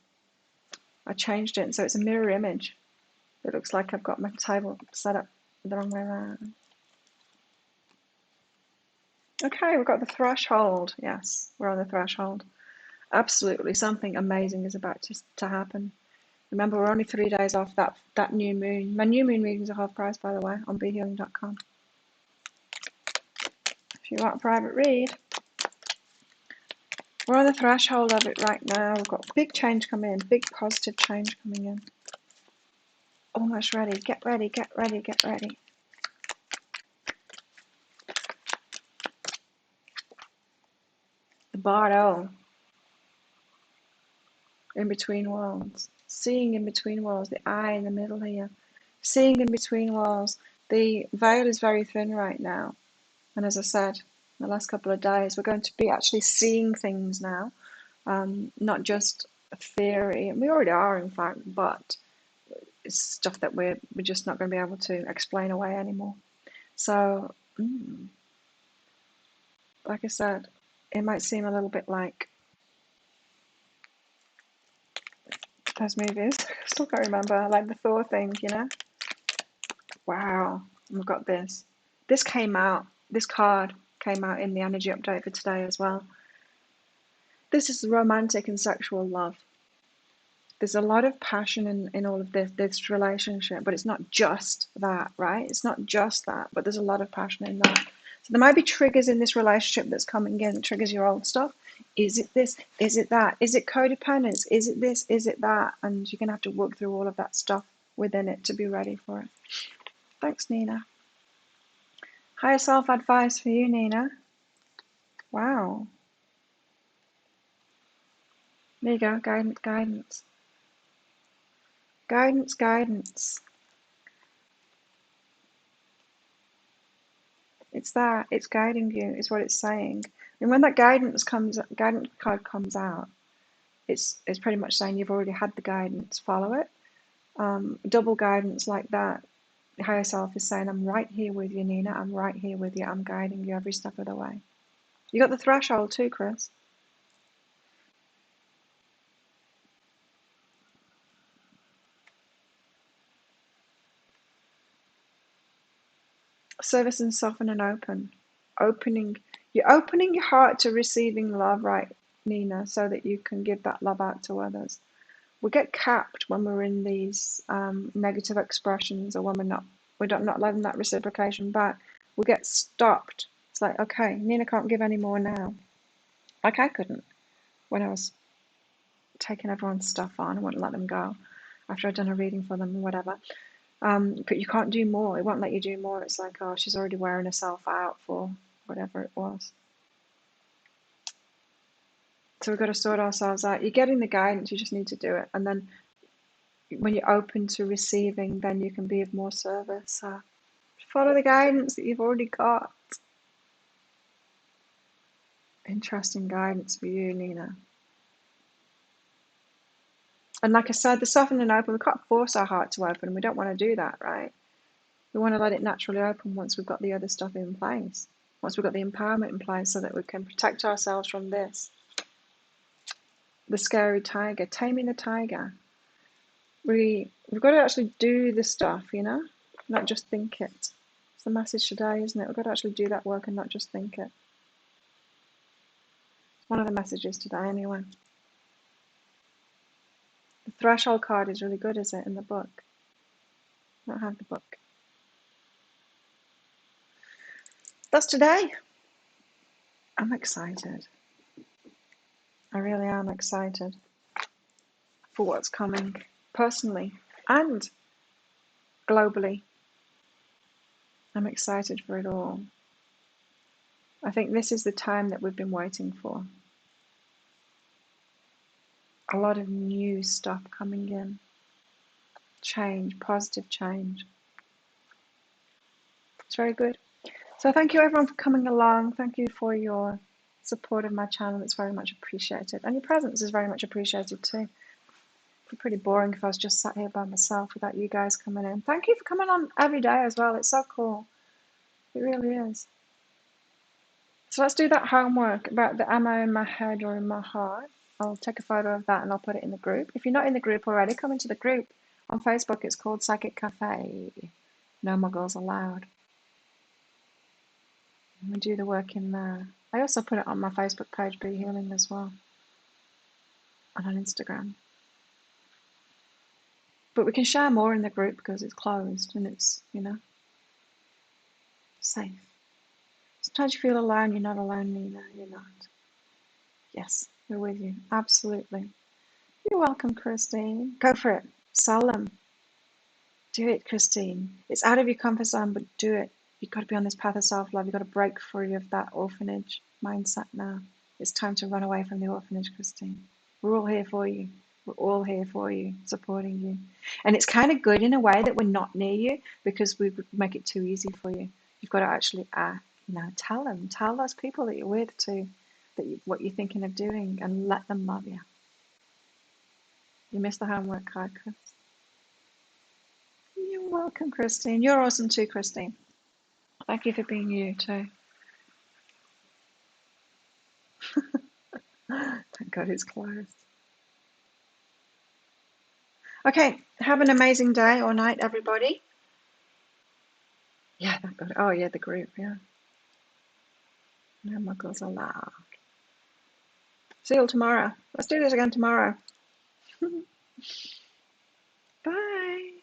[SPEAKER 1] I changed it. And so it's a mirror image. It looks like I've got my table set up the wrong way around. Okay, we've got the threshold. Yes, we're on the threshold. Absolutely, something amazing is about to happen. Remember, we're only 3 days off that new moon. My new moon readings are half price, by the way, on behealing.com. If you want a private read, we're on the threshold of it right now. We've got big change coming in, big positive change coming in. Almost ready. Get ready, get ready, get ready. The Bardo. In between worlds. Seeing in between worlds. The eye in the middle here. Seeing in between worlds. The veil is very thin right now. And as I said, in the last couple of days, we're going to be actually seeing things now. Not just a theory. And we already are, in fact, but it's stuff that we're just not going to be able to explain away anymore. So, like I said, it might seem a little bit like those movies. I still can't remember, like the Thor thing, you know? Wow, we've got this. This card came out in the energy update for today as well. This is romantic and sexual love. There's a lot of passion in all of this relationship, but it's not just that, right? It's not just that, but there's a lot of passion in that. So there might be triggers in this relationship that's coming in that triggers your old stuff. Is it this? Is it that? Is it codependence? Is it this? Is it that? And you're going to have to work through all of that stuff within it to be ready for it. Thanks, Nina. Higher self advice for you, Nina. Wow. There you go. Guidance, guidance. Guidance, guidance. It's that. It's guiding you, is what it's saying. And when that guidance card comes out, it's pretty much saying you've already had the guidance. Follow it. Double guidance like that. The higher self is saying, I'm right here with you, Nina. I'm right here with you. I'm guiding you every step of the way. You got the threshold too, Chris. Service and soften and open. You're opening your heart to receiving love, right, Nina, so that you can give that love out to others. We get capped when we're in these negative expressions, or when we're not letting that reciprocation back. We get stopped. It's like, okay, Nina can't give any more now. Like I couldn't when I was taking everyone's stuff on. I wouldn't let them go after I'd done a reading for them or whatever. But you can't do more. It won't let you do more. It's like, oh, she's already wearing herself out for whatever it was. So we've got to sort ourselves out. You're getting the guidance, you just need to do it. And then when you're open to receiving, then you can be of more service. So follow the guidance that you've already got. Interesting guidance for you, Nina. And like I said, the soften and open, we can't force our heart to open, and we don't want to do that, right? We want to let it naturally open once we've got the other stuff in place, once we've got the empowerment in place, so that we can protect ourselves from this. The scary tiger, taming the tiger. We've got to actually do the stuff, not just think it. It's the message today, isn't it? We've got to actually do that work and not just think it. It's one of the messages today, anyway. The threshold card is really good, is it, in the book? I don't have the book. That's today. I'm excited. I really am excited for what's coming, personally and globally. I'm excited for it all. I think this is the time that we've been waiting for. A lot of new stuff coming in. Change, positive change. It's very good. So thank you everyone for coming along. Thank you for your support of my channel. It's very much appreciated. And your presence is very much appreciated too. It'd be pretty boring if I was just sat here by myself without you guys coming in. Thank you for coming on every day as well. It's so cool. It really is. So let's do that homework about the am I in my head or in my heart. I'll take a photo of that and I'll put it in the group. If you're not in the group already, come into the group. On Facebook, it's called Psychic Cafe. No muggles allowed. And we do the work in there. I also put it on my Facebook page, Be Healing, as well. And on Instagram. But we can share more in the group because it's closed and it's, safe. Sometimes you feel alone. You're not alone, Nina. You're not. Yes, we're with you. Absolutely. You're welcome, Christine. Go for it. Sell them. Do it, Christine. It's out of your comfort zone, but do it. You've got to be on this path of self-love. You've got to break free of that orphanage mindset now. It's time to run away from the orphanage, Christine. We're all here for you. We're all here for you, supporting you. And it's kind of good in a way that we're not near you because we would make it too easy for you. You've got to actually tell them. Tell those people that you're with too, what you're thinking of doing, and let them love you. You missed the homework card, Chris. You're welcome, Christine. You're awesome too, Christine. Thank you for being you too. Thank God it's closed. Okay, have an amazing day or night, everybody. Yeah, thank God. Oh, yeah, the group, yeah. No muggles allowed. See you all tomorrow. Let's do this again tomorrow. Bye.